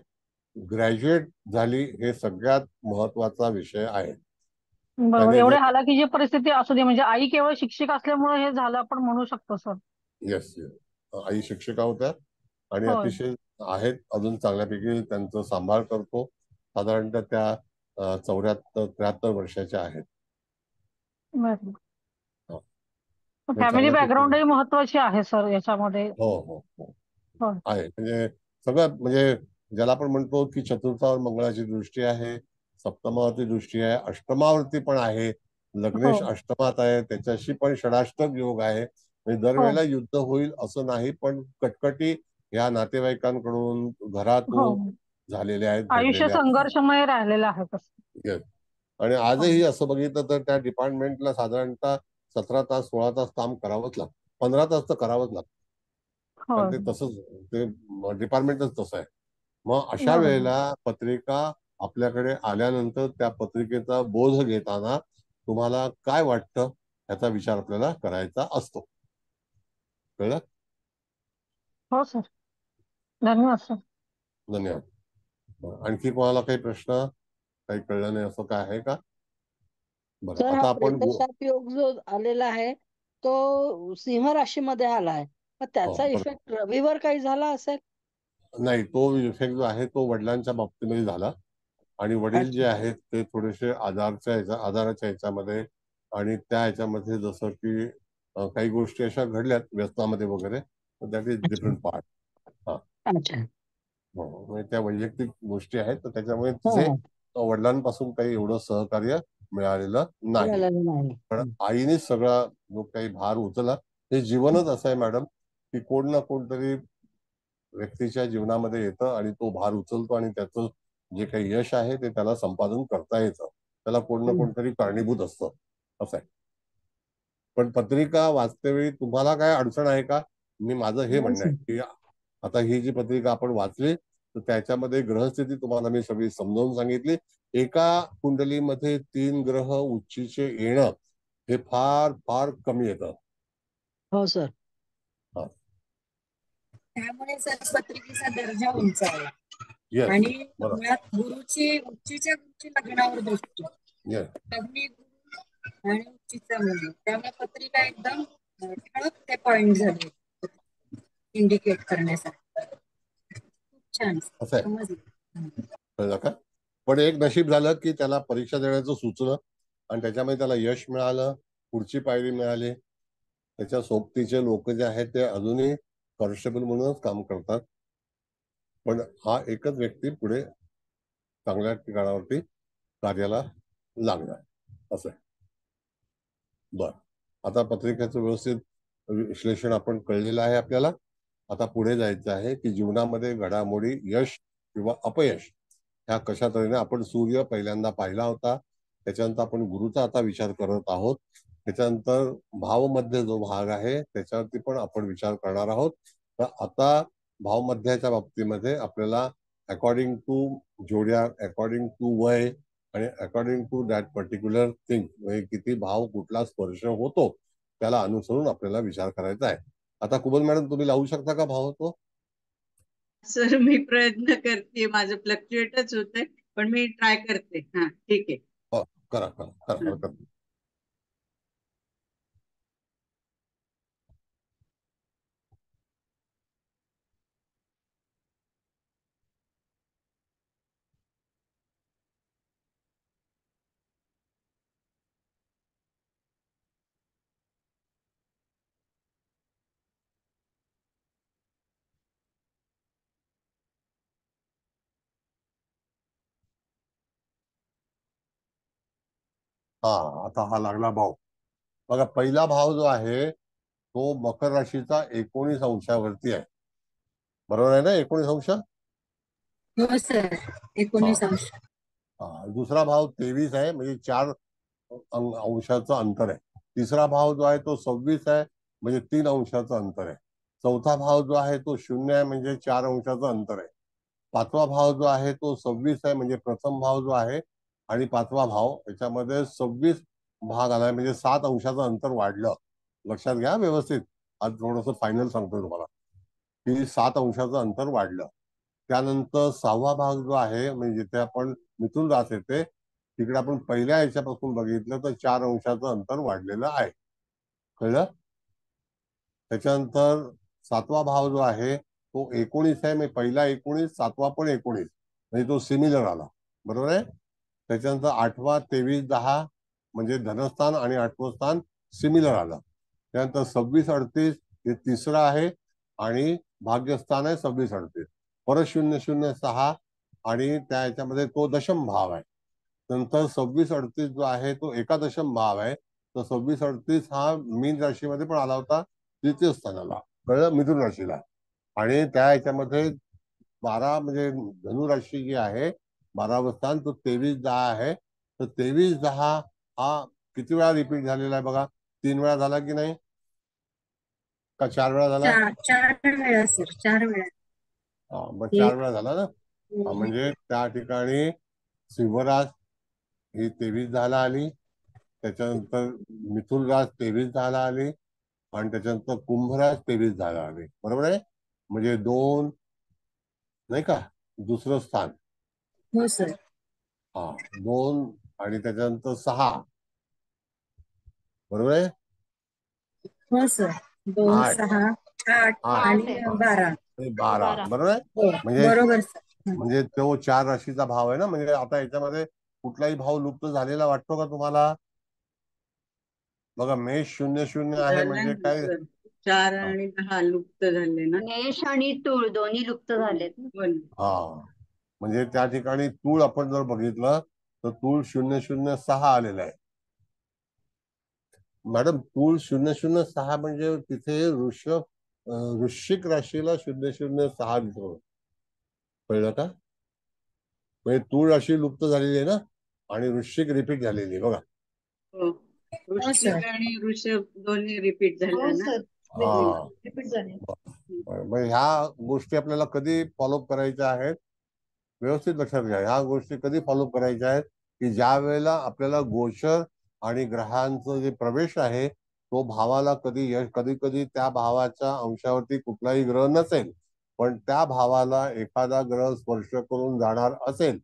ग्रॅज्युएट झाली हे सगळ्यात महत्वाचा विषय आहे. बरोबर. त्याने एवढे जर हालाकीची परिस्थिती असू दे, म्हणजे आई केवळ शिक्षक असल्यामुळे हे झालं आपण म्हणू शकतो सर. येस, आई शिक्षिका होत्या आणि होय. अतिशय आहेत अजून चांगल्यापैकी, त्यांचा सांभाळ करतो. साधारणतः त्या 74-73 वर्षाच्या आहेत. फॅमिली बॅकग्राऊंडही महत्वाची आहे सर याच्यामध्ये. हो हो हो आहे. म्हणजे सगळं, म्हणजे ज्याला आपण म्हणतो की चतुर्थावर मंगळाची दृष्टी आहे, सप्तमावरती दृष्टी आहे, अष्टमावरती पण आहे, लग्नेश हो अष्टमात आहे, त्याच्याशी पण षडाष्टक योग आहे. म्हणजे हो दरवेळेला युद्ध होईल असं नाही, पण कटकटी ह्या नातेवाईकांकडून हो घरातून झालेल्या आहेत, आयुष्य घडलेल्या आहेत. संघर्षमय राहिलेलं आहे तसं. Yes. आणि हो आजही असं बघितलं तर त्या डिपार्टमेंटला साधारणतः 17 तास 16 तास काम करावंच लागतं, 15 तास तर करावंच लागतं. हो कारण ते तसंच ते डिपार्टमेंटच तसं आहे. मग अशा बरोबर. वेळेला पत्रिका आपल्याकडे आल्यानंतर त्या पत्रिकेचा बोध घेताना तुम्हाला काय वाटतं याचा विचार आपल्याला करायचा असतो. कळलं? हो सर, धन्यवाद सर. धन्यवाद. आणखी कोणाला काही प्रश्न, काही कळलं नाही असं काय आहे का? बरं, सर, हा आता आपण प्रेताशाप योग जो आलेला आहे तो सिंह राशीमध्ये आला आहे, मग त्याचा बरं. इफेक्ट रवीवर काही झाला असेल? नाही, तो इफेक्ट जो आहे तो वडिलांच्या बाबतीमध्ये झाला. आणि वडील जे अच्छा. आहेत ते थोडेसे आजाराच्या ह्याच्यामध्ये आणि त्या ह्याच्यामध्ये जसं की काही गोष्टी अशा घडल्यात व्यसनामध्ये वगैरे, दॅट इज अच्छा. Different part. हा, अच्छा. म्हणजे त्या वैयक्तिक गोष्टी आहेत, तर त्याच्यामुळे हो तिचे हो. वडिलांपासून काही एवढं सहकार्य मिळालेलं नाही. मिळालेलं नाही. पण आईनेच सगळा जो काही भार उचलला. हे जीवनच असं आहे मॅडम, की कोण ना कोणतरी व्यक्तीच्या जीवनामध्ये येतं आणि तो भार उचलतो आणि त्याचं जे काही यश आहे ते त्याला संपादन करता येतं. त्याला कोण ना कोणतरी कारणीभूत असतं, असं आहे. पण पत्रिका वाचतेवेळी तुम्हाला काय अडचण आहे का? मी माझं हे नाही म्हणणं आहे सर. की आता ही जी पत्रिका आपण वाचली तर त्याच्यामध्ये ग्रहस्थिती तुम्हाला मी सगळी समजावून सांगितली. एका कुंडलीमध्ये 3 ग्रह उच्चीचे येणं हे फार फार कमी येतं. हो सर. त्यामुळे सर पत्रिकेचा दर्जा उंचावला येस, आणि बरोबर. मुळात गुरुची गुरुची लग्नावर दृष्टी, येस, अग्नी गुरु आणि उच्चीचा मुली, त्यामुळे पत्रिका एकदम ठळक ते पॉइंट झाले इंडिकेट करण्यासाठी. खूप छान असं आहे. समजलं. कळलं का? पण एक नशीब झालं की त्याला परीक्षा देण्याचं सुचलं आणि त्याच्यामध्ये त्याला यश मिळालं, पुढची पायरी मिळाली. त्याच्या सोबतीचे लोक जे आहेत ते अजूनही कॉन्स्टेबल म्हणूनच काम करतात. पण हा एकच व्यक्ती पुढे चांगल्या ठिकाणावरती कार्याला लागणार, असं आहे. बर, आता पत्रिकेचं व्यवस्थित विश्लेषण आपण कळलेलं आहे आपल्याला. आता पुढे जायचं आहे की जीवनामध्ये घडामोडी यश किंवा अपयश ह्या कशा तऱ्हेने, आपण सूर्य पहिल्यांदा पाहिला होता, त्याच्यानंतर आपण गुरुचा आता विचार करत आहोत, त्याच्यानंतर भावमध्य जो भाग आहे त्याच्यावरती पण आपण विचार करणार आहोत. तर आता भावमध्याच्या बाबतीमध्ये आपल्याला अकॉर्डिंग टू जोड्या, अकॉर्डिंग टू वय आणि according to that particular thing, म्हणजे किती भाव कुठला स्पर्श होतो त्याला अनुसरून आपल्याला विचार करायचा आहे. आता कुबल मॅडम तुम्ही लावू शकता का भाव तो? सर मी प्रयत्न करते, माझं फ्लक्च्युएटच होतंय, पण मी ट्राय करते. हा, ठीक आहे. हो, करा करा करा, हा. हरकत नाही. हा, आता हा लागला भाव. बघा, पहिला भाव जो आहे तो मकर राशीचा 19 अंशावरती आहे, बरोबर आहे ना? 19 अंश. हो सर, 19 अंश. दुसरा भाव 23 आहे, म्हणजे 4 अंशाचं अंतर आहे. तिसरा भाव जो आहे तो 26 आहे, म्हणजे 3 अंशाचं अंतर आहे. चौथा भाव जो आहे तो 0 आहे, म्हणजे 4 अंशाचं अंतर आहे. पाचवा भाव जो आहे तो 26 आहे, म्हणजे प्रथम भाव जो आहे आणि पाचवा भाव याच्यामध्ये 26 भाग आलाय, म्हणजे 7 अंशाचं अंतर वाढलं. लक्षात घ्या व्यवस्थित, आज थोडंसं फायनल सांगतोय तुम्हाला की 7 अंशाचं अंतर वाढलं. त्यानंतर सहावा भाग जो आहे, म्हणजे जिथे आपण मिथुन रास येते तिकडे आपण पहिल्या याच्यापासून बघितलं तर 4 अंशाचं अंतर वाढलेलं आहे. कळलं? त्याच्यानंतर सातवा भाव जो आहे तो 19 आहे, म्हणजे पहिला 19, सातवा पण 19, म्हणजे तो सिमिलर आला, बरोबर आहे. त्याच्यानंतर आठवा 23, 10, म्हणजे धनस्थान आणि आठवं स्थान सिमिलर आलं. त्यानंतर 26, 38 हे तिसरं आहे आणि भाग्यस्थान आहे 26, 38. परत 006 आणि त्या ह्याच्यामध्ये तो दशम भाव आहे. नंतर 2638 जो आहे तो एकादशम भाव आहे. तर 2638 हा मीन राशीमध्ये पण आला होता, तृतीय स्थानाला, कळलं, मिथुन राशीला. आणि त्या ह्याच्यामध्ये 12 म्हणजे धनु राशी जी आहे 12वं स्थान तो 23-10 आहे. तर 23-10 हा किती वेळा रिपीट झालेला आहे बघा? 3 वेळा झाला की नाही, का 4 वेळा झाला? चार वेळा सर, 4 वेळा. मग हे 4 वेळा झाला ना. म्हणजे त्या ठिकाणी सिंहराज ही 23-10 आली, त्याच्यानंतर मिथुन राज 23-10 आली, आणि त्याच्यानंतर कुंभराज 23-10 आले. बरोबर आहे. म्हणजे 2 नाही का, दुसरं स्थान. हो सर. 2 आणि त्याच्यानंतर 6. बरोबर आहे. हो सर. 2, 8 6, 8 आणि 12. 12. बरोबर आहे. हो म्हणजे बरोबर सर. म्हणजे तो 4 राशीचा भाव आहे ना. म्हणजे आता याच्यामध्ये कुठलाही भाव लुप्त झालेला वाटतो का तुम्हाला? बघा, मेष 00 आहे म्हणजे काय? 4 आणि 10 लुप्त झाले ना. मेष आणि तूळ दोन्ही लुप्त झालेत. म्हणजे त्या ठिकाणी तूळ आपण जर बघितलं तर तूळ 006 आलेला आहे. मॅडम, तूळ 006 म्हणजे तिथे वृश्चिक राशीला 006 दिसतो. कळलं का? म्हणजे तूळ राशी लुप्त झालेली आहे ना, आणि वृश्चिक रिपीट झालेली आहे बघा. वृश्चिक आणि वृषभ दोन्ही रिपीट झाले ना. रिपीट झाले. ह्या गोष्टी आपल्याला कधी फॉलोअप करायच्या आहेत? व्यवस्थित लक्षात घ्या, ह्या गोष्टी कधी फॉलोअप करायच्या आहेत की ज्या वेळेला आपल्याला गोचर आणि ग्रहांचा जे प्रवेश आहे तो भावाला कधी कधी त्या भावाच्या अंशावरती कुठलाही ग्रह नसेल, पण त्या भावाला एखादा ग्रह स्पर्श करून जाणार असेल,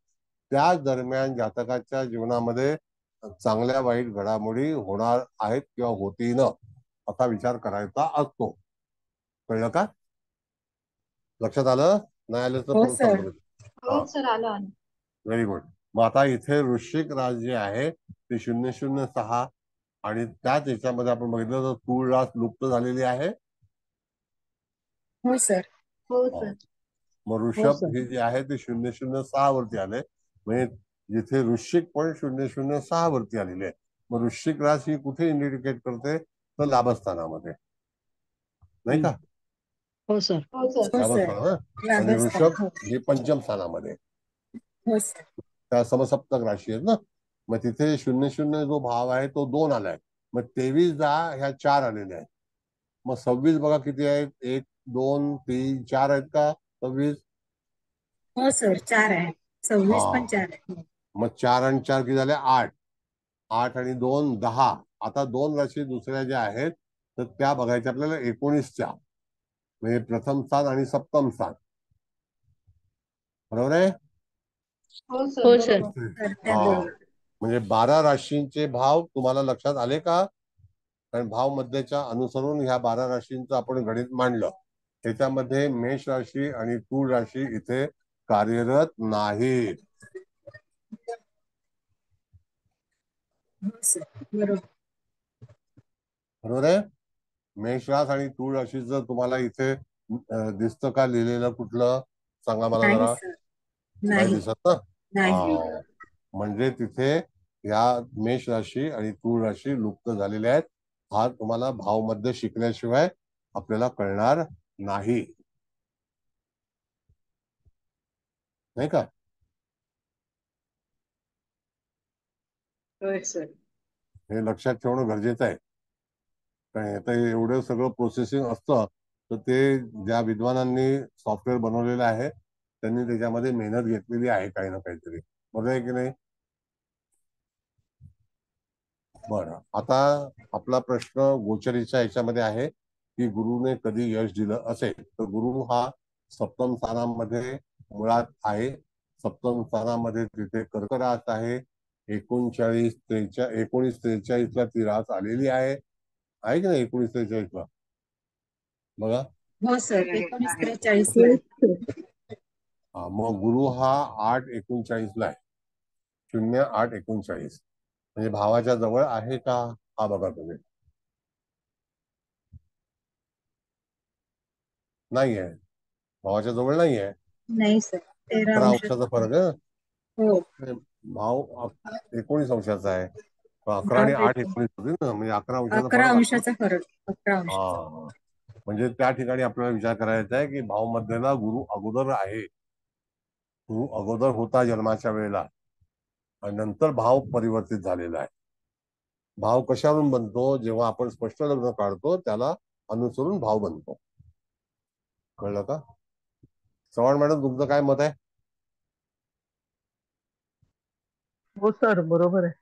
त्या दरम्यान जातकाच्या जीवनामध्ये चांगल्या वाईट घडामोडी होणार आहेत किंवा होती न, असा विचार करायचा असतो. कळलं का? लक्षात आलं? नाही आलं तर परत सांगतो. हो सर, आलं. Very good. मग आता इथे वृश्चिक राज जे आहे ते 006 आणि त्याच याच्यामध्ये आपण बघितलं तर तूळ रास लुप्त झालेली आहे. हो सर. हो सर. मग वृषभ हे जे आहे ते 006 वरती आले. म्हणजे जिथे वृश्चिक पण 006 वरती आलेले आहे. मग वृश्चिक रास ही कुठे इंडिकेट करते? तर लाभस्थानामध्ये, नाही का? हो सर. लाभस्थान आणि वृषभ हे पंचम स्थानामध्ये. त्या समसप्तक राशी आहेत ना. मग तिथे 00 जो भाव आहे तो 2 आलाय. मग 23-10 ह्या 4 आलेल्या आहेत. मग 26 बघा किती आहेत? 1, 2, 3, 4 आहेत का? 26. हो सर, 4 आहे. 26 पण 4 आहे. मग 4 आणि 4 किती झाले? 8. 8 आणि 2 10. आता 2 राशी दुसऱ्या ज्या आहेत तर त्या बघायच्या आपल्याला 19च्या. म्हणजे प्रथम स्थान आणि सप्तम स्थान. बरोबर आहे. हो सर. म्हणजे 12 राशींचे भाव तुम्हाला लक्षात आले का? कारण भाव मध्याच्या अनुसरून ह्या 12 राशींचं आपण गणित मांडलं. त्याच्यामध्ये मेष राशी आणि तूळ राशी इथे कार्यरत नाहीत. बरोबर आहे. मेष रास आणि तूळ राशीचं तुम्हाला इथे दिसतं का लिहिलेलं कुठलं? सांगा मला जरा. नाही दिसत ना. म्हणजे तिथे या मेष राशी आणि तूळ राशी लुप्त झालेल्या आहेत. हा तुम्हाला भावमध्ये शिकल्याशिवाय आपल्याला कळणार नाही, नाही का? हे लक्षात ठेवणं गरजेचं आहे. कारण आता एवढं सगळं प्रोसेसिंग असतं तर ते ज्या विद्वानांनी सॉफ्टवेअर बनवलेलं आहे त्यांनी त्याच्यामध्ये मेहनत घेतलेली आहे काही ना काहीतरी. बरोबर आहे की नाही? बरं, आता आपला प्रश्न गोचरीच्या ह्याच्यामध्ये आहे की गुरुने कधी यश दिलं असेल. तर गुरु हा सप्तम स्थानामध्ये मुळात आहे. सप्तम स्थानामध्ये तिथे कर्क रास आहे. 19-43 ला ती रास आलेली आहे की नाही? 19-43 ला बघा. हो सर, 19-43 ला. मग गुरु हा 8-39 ला आहे. 08-39 म्हणजे भावाच्या जवळ आहे का? हा बघा तुम्ही. नाहीये, भावाच्या जवळ नाहीये. नाही सर, 13 11 अंश. अंशाचा फरक आहे. हो, भाव 19 अंशाचा आहे. 11 आणि 8 19 होते ना, म्हणजे 11 अंशाचा 11 फरक असतो. अंशाचा फरक, 11 अंश. हा, म्हणजे त्या ठिकाणी आपल्याला विचार करायचा आहे की भाव मध्येला गुरु अगोदर आहे. गुरु अगोदर होता जन्माच्या वेळेला आणि नंतर भाव परिवर्तित झालेला आहे. भाव कशावरून बनतो? जेव्हा आपण स्पष्ट लग्न काढतो त्याला अनुसरून भाव बनतो. कळलं का? चव्हाण मॅडम, तुमचं काय मत आहे? हो सर, बरोबर आहे.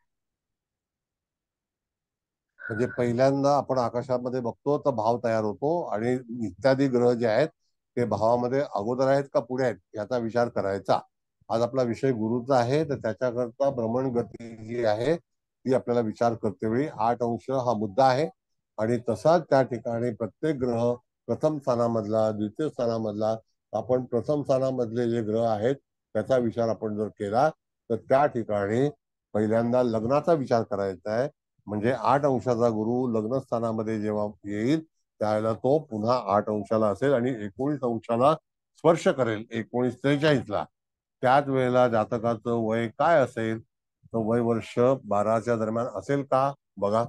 म्हणजे पहिल्यांदा आपण आकाशामध्ये बघतो तर भाव तयार होतो आणि इत्यादी ग्रह जे आहेत ते भावामध्ये अगोदर आहेत का पुढे आहेत याचा विचार करायचा. आज आपला विषय गुरुचा आहे, तर त्याच्याकरता भ्रमण गती जी आहे ती आपल्याला विचार करते वेळी 8 अंश हा मुद्दा आहे. आणि तसाच त्या ठिकाणी प्रत्येक ग्रह प्रथम स्थानामधला, द्वितीय स्थानामधला, आपण प्रथम स्थानामधले जे ग्रह आहेत त्याचा विचार आपण जर केला तर त्या ठिकाणी पहिल्यांदा लग्नाचा विचार करायचा आहे. म्हणजे 8 अंशाचा गुरु लग्न स्थानामध्ये जेव्हा येईल त्यावेळेला तो पुन्हा 8 अंशाला असेल आणि 19 अंशाला स्पर्श करेल 1943 त्याच वेळेला जातकाचं वय काय असेल? तर वय वर्ष 12च्या दरम्यान असेल का? बघा,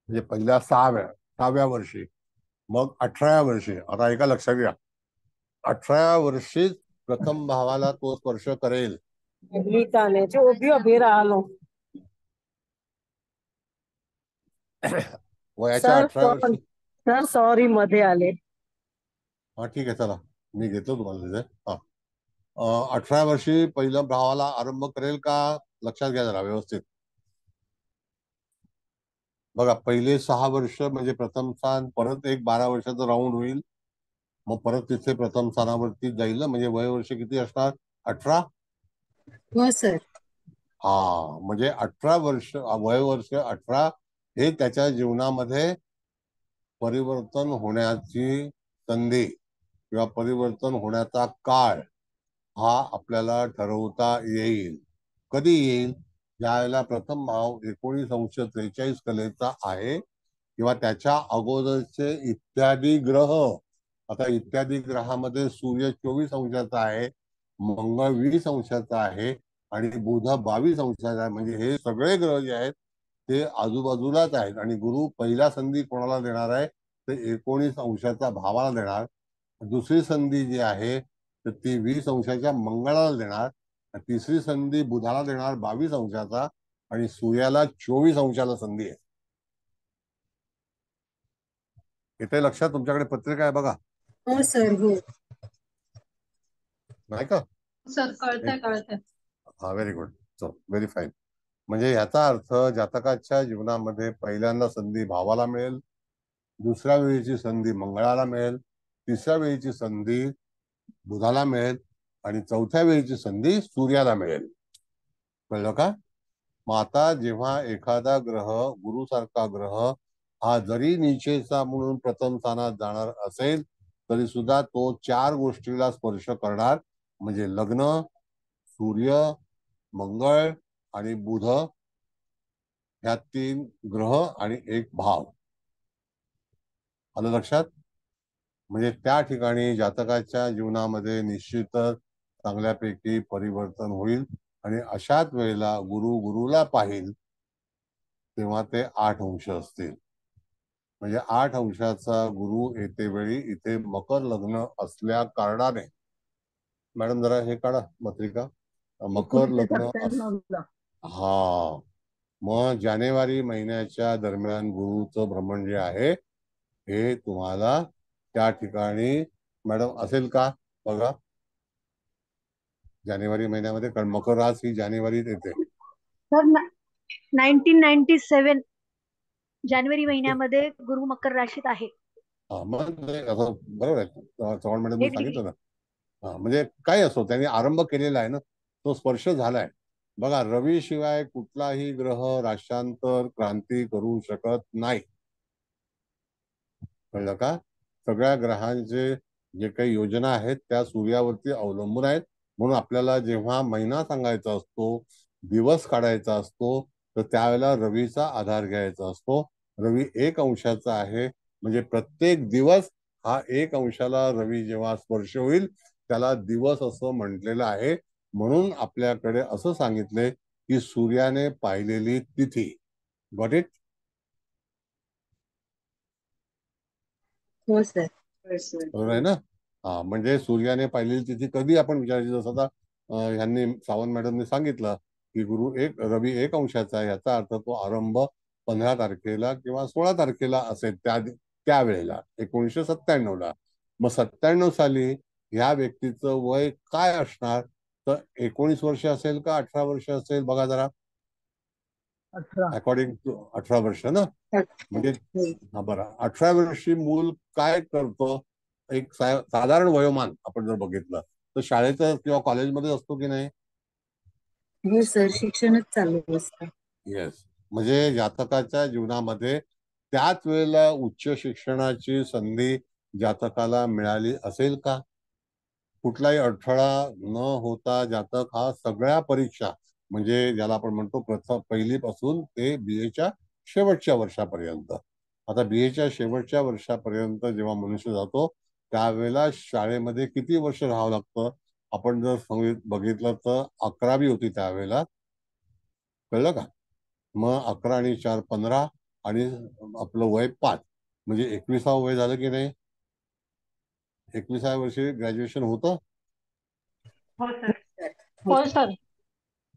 म्हणजे पहिल्या 6व्या वर्षी, मग 18व्या वर्षी. आता एका लक्षात घ्या, 18व्या वर्षीच प्रथम भावाला तो स्पर्श करेल. वयाच्या 18व्या वर्षी. सर सॉरी, मध्ये आले. हा ठीक आहे, चला मी घेतो तुम्हाला तिथे. हा, 18व्या वर्षी पहिल्या भावाला आरंभ करेल का? लक्षात घ्या जरा व्यवस्थित. बघा, पहिले 6 वर्ष म्हणजे प्रथम स्थान, परत एक 12 वर्षाचं राऊंड होईल, मग परत तिथे प्रथम स्थानावरती जाईल ना. म्हणजे वय वर्ष किती असणार? 18. हो सर. हा, म्हणजे 18 वर्ष, वय वर्ष 18 हे त्याच्या जीवनामध्ये परिवर्तन होण्याची संधी किंवा परिवर्तन होण्याचा काळ हा आपल्याला ठरवता येईल. कधी येईल? ज्यावेळेला प्रथम भाव 19 अंश 43 कलेचा आहे किंवा त्याच्या अगोदरचे इत्यादी ग्रह. आता इत्यादी ग्रहामध्ये सूर्य 24 अंशाचा आहे, मंगळ 20 अंशाचा आहे आणि बुध 22 अंशाचा आहे. म्हणजे हे सगळे ग्रह जे आहेत ते आजूबाजूलाच आहेत. आणि गुरु पहिला संधी कोणाला देणार आहे? ते 19 अंशाच्या भावाला देणार. दुसरी संधी जी आहे तर ती 20 अंशाच्या मंगळाला देणार. तिसरी संधी बुधाला देणार 22 अंशाचा आणि सूर्याला 24 अंशाला संधी आहे. येते लक्षात? तुमच्याकडे पत्रिका आहे बघा. हो सर. हो, नाही का? सर कळतंय. हा, very good. So very fine. म्हणजे याचा अर्थ जातकाच्या जीवनामध्ये पहिल्यांदा संधी भावाला मिळेल, दुसऱ्या वेळीची संधी मंगळाला मिळेल, तिसऱ्या वेळीची संधी बुधाला मिळेल आणि चौथ्या वेळीची संधी सूर्याला मिळेल. कळलं का? मग आता जेव्हा एखादा ग्रह, गुरुसारखा ग्रह हा जरी नीचेचा म्हणून प्रथम स्थानात जाणार असेल तरी सुद्धा तो 4 गोष्टीला स्पर्श करणार. म्हणजे लग्न, सूर्य, मंगळ आणि बुध, ह्या 3 ग्रह आणि एक भाव. आलं लक्षात? म्हणजे त्या ठिकाणी जातकाच्या जीवनामध्ये निश्चितच चांगल्यापैकी परिवर्तन होईल. आणि अशाच वेळेला गुरु गुरुला पाहिल तेव्हा ते 8 अंश असतील. म्हणजे 8 अंशाचा गुरु येते वेळी इथे मकर लग्न असल्या कारणाने, मॅडम जरा हे काढा पत्रिका, मकर लग्न हा, मग जानेवारी महिन्याच्या दरम्यान गुरुचं भ्रमण जे आहे हे तुम्हाला त्या ठिकाणी मॅडम असेल का? बघा, जानेवारी महिन्यामध्ये, कारण मकर रास ही जानेवारीत येते. सर 1997 जानेवारी महिन्यामध्ये गुरु मकर राशीत आहे. हा, मग बरोबर आहे. चव्हाण मॅडम सांगितलं ना. हा, म्हणजे काय असो त्यांनी आरंभ केलेला आहे ना, तो स्पर्श झालाय. बघा, रवी शिवाय कुठलाही ग्रह राष्ट्रांतर क्रांती करू शकत नाही. कळलं का? सगळ्या ग्रहांचे जे काही योजना आहेत त्या सूर्यावरती अवलंबून आहेत. म्हणून आपल्याला जेव्हा महिना सांगायचा असतो, दिवस काढायचा असतो, तर त्यावेळेला रवीचा आधार घ्यायचा असतो. रवी 1 अंशाचा आहे, म्हणजे प्रत्येक दिवस हा 1 अंशाला रवी जेव्हा स्पर्श होईल त्याला दिवस असं म्हटलेलं आहे. म्हणून आपल्याकडे असं सांगितलंय की सूर्याने पाहिलेली तिथी. Got it? हो सर. बरोबर आहे ना? हा, म्हणजे सूर्याने पाहिलेली तिथी कधी आपण विचारायची, जसं आता ह्यांनी सावंत मॅडमने सांगितलं की रवी 1 अंशाचा आहे, याचा अर्थ तो आरंभ 15 तारखेला किंवा 16 तारखेला असेल त्यावेळेला 1997ला. मग 97 साली ह्या व्यक्तीचं वय काय असणार? तर 19 वर्ष असेल का 18 वर्ष असेल? बघा जरा. 18. अकॉर्डिंग टू 18 वर्ष ना. म्हणजे हा बरं, 18 वर्षी मूल काय करतो? एक साधारण वयोमान आपण जर बघितलं तर शाळेचं किंवा कॉलेजमध्ये असतो की नाही? हो सर, शिक्षणच चालू असतं. येस. म्हणजे जातकाच्या जीवनामध्ये त्याच वेळेला उच्च शिक्षणाची संधी जातकाला मिळाली असेल का? कुठलाही अडथळा न होता जातक हा सगळ्या परीक्षा, म्हणजे ज्याला आपण म्हणतो प्रथम पहिलीपासून ते BA शेवटच्या वर्षापर्यंत. आता BA शेवटच्या वर्षापर्यंत जेव्हा मनुष्य जातो त्यावेळेला शाळेमध्ये किती वर्ष राहावं लागतं? आपण जर बघितलं तर 11वी होती त्यावेळेला. कळलं का? मग 11 आणि 4 15 आणि आपलं वय 5, म्हणजे 21वा वय झालं की नाही? 21व्या वर्षी ग्रॅज्युएशन होतं. हो सर. होय सर.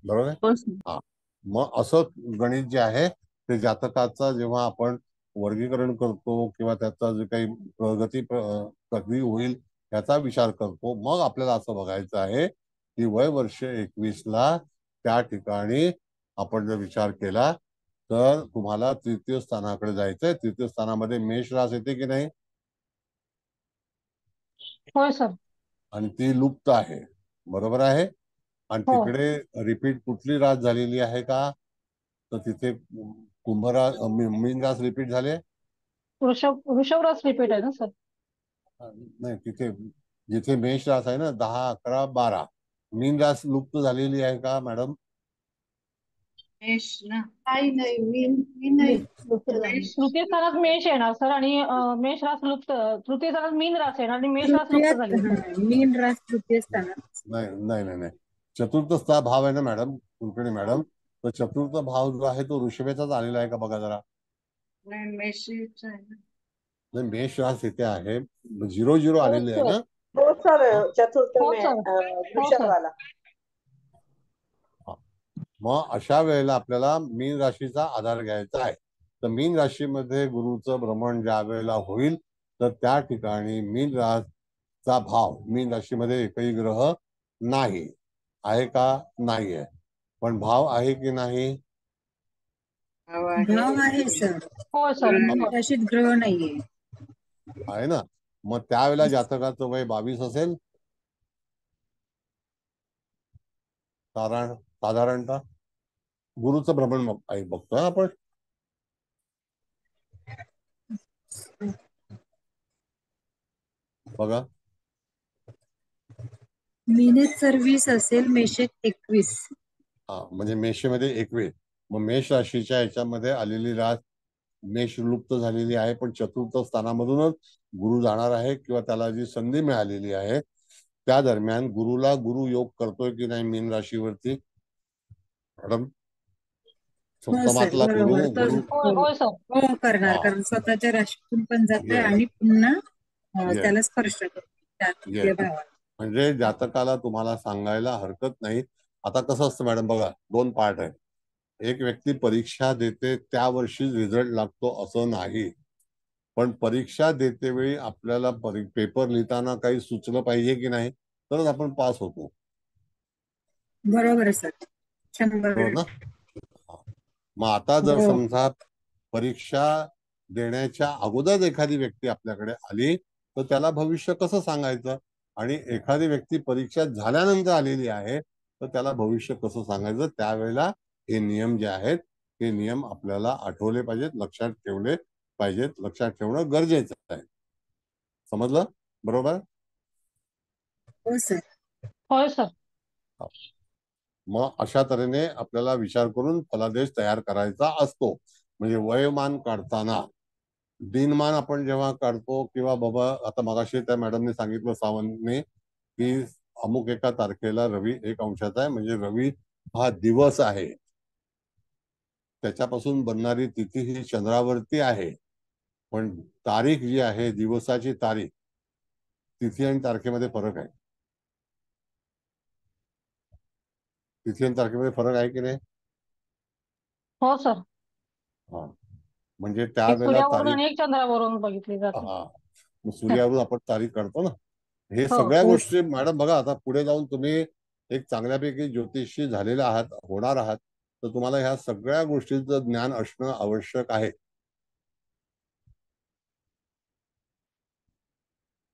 बरोबर आहे? हा. मग असं गणित जे आहे ते जातकाचा जेव्हा आपण वर्गीकरण करतो किंवा त्याचा जे काही प्रगती कधी होईल याचा विचार करतो, मग आपल्याला असं बघायचं आहे की वय वर्ष 21ला त्या ठिकाणी आपण जर विचार केला तर तुम्हाला तृतीय स्थानाकडे जायचंय. तृतीय स्थानामध्ये मेष रास येते की नाही? होय सर. आणि ती लुप्त आहे. बरोबर आहे? आणि हो. तिकडे रिपीट कुठली रास झालेली आहे का? तर तिथे मीन रास रिपीट झाले. वृषभ रास रिपीट आहे ना सर? नाही, तिथे जिथे मेष रास आहे ना 10 11 12, मीन रास लुप्त झालेली आहे का मॅडम? मेष ना. नाही मी नाही लुप्त झाली. तृतीय स्थानात मेष येणार सर आणि मेष रास लुप्त, तृतीय स्थानात मीन रास येणार आणि मेष रास लुप्त झाली सर. मीन रास तृतीय स्थानात. नाही नाही नाही नाही, चतुर्थ भाव आहे ना मॅडम, कुलकर्णी मॅडम. तर चतुर्थ भाव जो आहे तो ऋषभेचाच आलेला आहे का बघा जरा. नाही, मेषचा आहे ना. नाही, मेष रास इथे आहे, 0 आलेली आहे ना. हो सर, चतुर्थ हो में सर. हो वृषभ सर. वाला. मग अशा वेळेला आपल्याला मीन राशीचा आधार घ्यायचा आहे. तर मीन राशीमध्ये गुरुचं भ्रमण ज्या वेळेला होईल तर त्या ठिकाणी मीन रासचा भाव, मीन राशीमध्ये एकही ग्रह नाही आहे का? नाही आहे. पण भाव आहे की नाही? भाव आहे सर. हो सर. राशीत ग्रह नाहीये. आहे ना. मग त्यावेळेला जातकाचं वय 22 असेल साधारणतः. गुरुचं भ्रमण बघतोय आपण. बघा, मीनेत सर 20 असेल, मेषेत 21. हा, म्हणजे मेषमध्ये 21. मग मेष राशीच्या याच्यामध्ये आलेली रास मेष लुप्त झालेली आहे, पण चतुर्थ स्थानामधूनच गुरु जाणार आहे किंवा त्याला जी संधी मिळालेली आहे त्या दरम्यान गुरुला गुरु योग करतोय की नाही मीन राशीवरती मॅडम? सप्तमातला गुरु होय सर. हो करणार, कारण स्वतःच्या राशीतून पण जातोय आणि पुन्हा त्याला स्पर्श करतो. म्हणजे जातकाला तुम्हाला सांगायला हरकत नाही. आता कसं असतं मॅडम बघा, 2 पार्ट आहे. एक व्यक्ती परीक्षा देते त्या वर्षी रिझल्ट लागतो असं नाही, पण परीक्षा देते वेळी आपल्याला पेपर लिहिताना काही सुचलं पाहिजे की नाही, तरच आपण पास होतो. बरोबर सर, 100%. बरोबर ना? मग आता जर समजा परीक्षा देण्याच्या अगोदर एखादी व्यक्ती आपल्याकडे आली तर त्याला भविष्य कसं सांगायचं, आणि एखादी व्यक्ती परीक्षा झाल्यानंतर आलेली आहे तर त्याला भविष्य कसं सांगायचं, त्यावेळेला हे नियम जे आहेत हे नियम आपल्याला आठवले पाहिजेत, लक्षात ठेवले पाहिजेत. लक्षात ठेवणं गरजेचं आहे. समजलं? बरोबर? हो सर. होय सर. मग अशा तऱ्हेने आपल्याला विचार करून फलादेश तयार करायचा असतो. म्हणजे वयोमान काढताना दिनमान आपण जेव्हा काढतो किंवा बाबा आता मगाशी त्या मॅडमने सांगितलं सावंतने की अमुक एका तारखेला रवी 1 अंशाचा आहे, म्हणजे रवी हा दिवस आहे, त्याच्यापासून बनणारी तिथी ही चंद्रावरती आहे. पण तारीख जी आहे, दिवसाची तारीख, तिथी आणि तारखेमध्ये फरक आहे. तिथी आणि तारखेमध्ये फरक आहे की नाही? हो सर. हा, म्हणजे एक त्यावेळेला सूर्यावरून तारीख, आणि एक चंद्रावरून बघितली जाते. हा, मग सूर्यावरून आपण तारीख काढतो ना. हे हो. सगळ्या गोष्टी मॅडम बघा, आता पुढे जाऊन तुम्ही एक चांगल्यापैकी ज्योतिषी झालेले आहात, होणार आहात, तर तुम्हाला ह्या सगळ्या गोष्टींचं ज्ञान असणं आवश्यक आहे.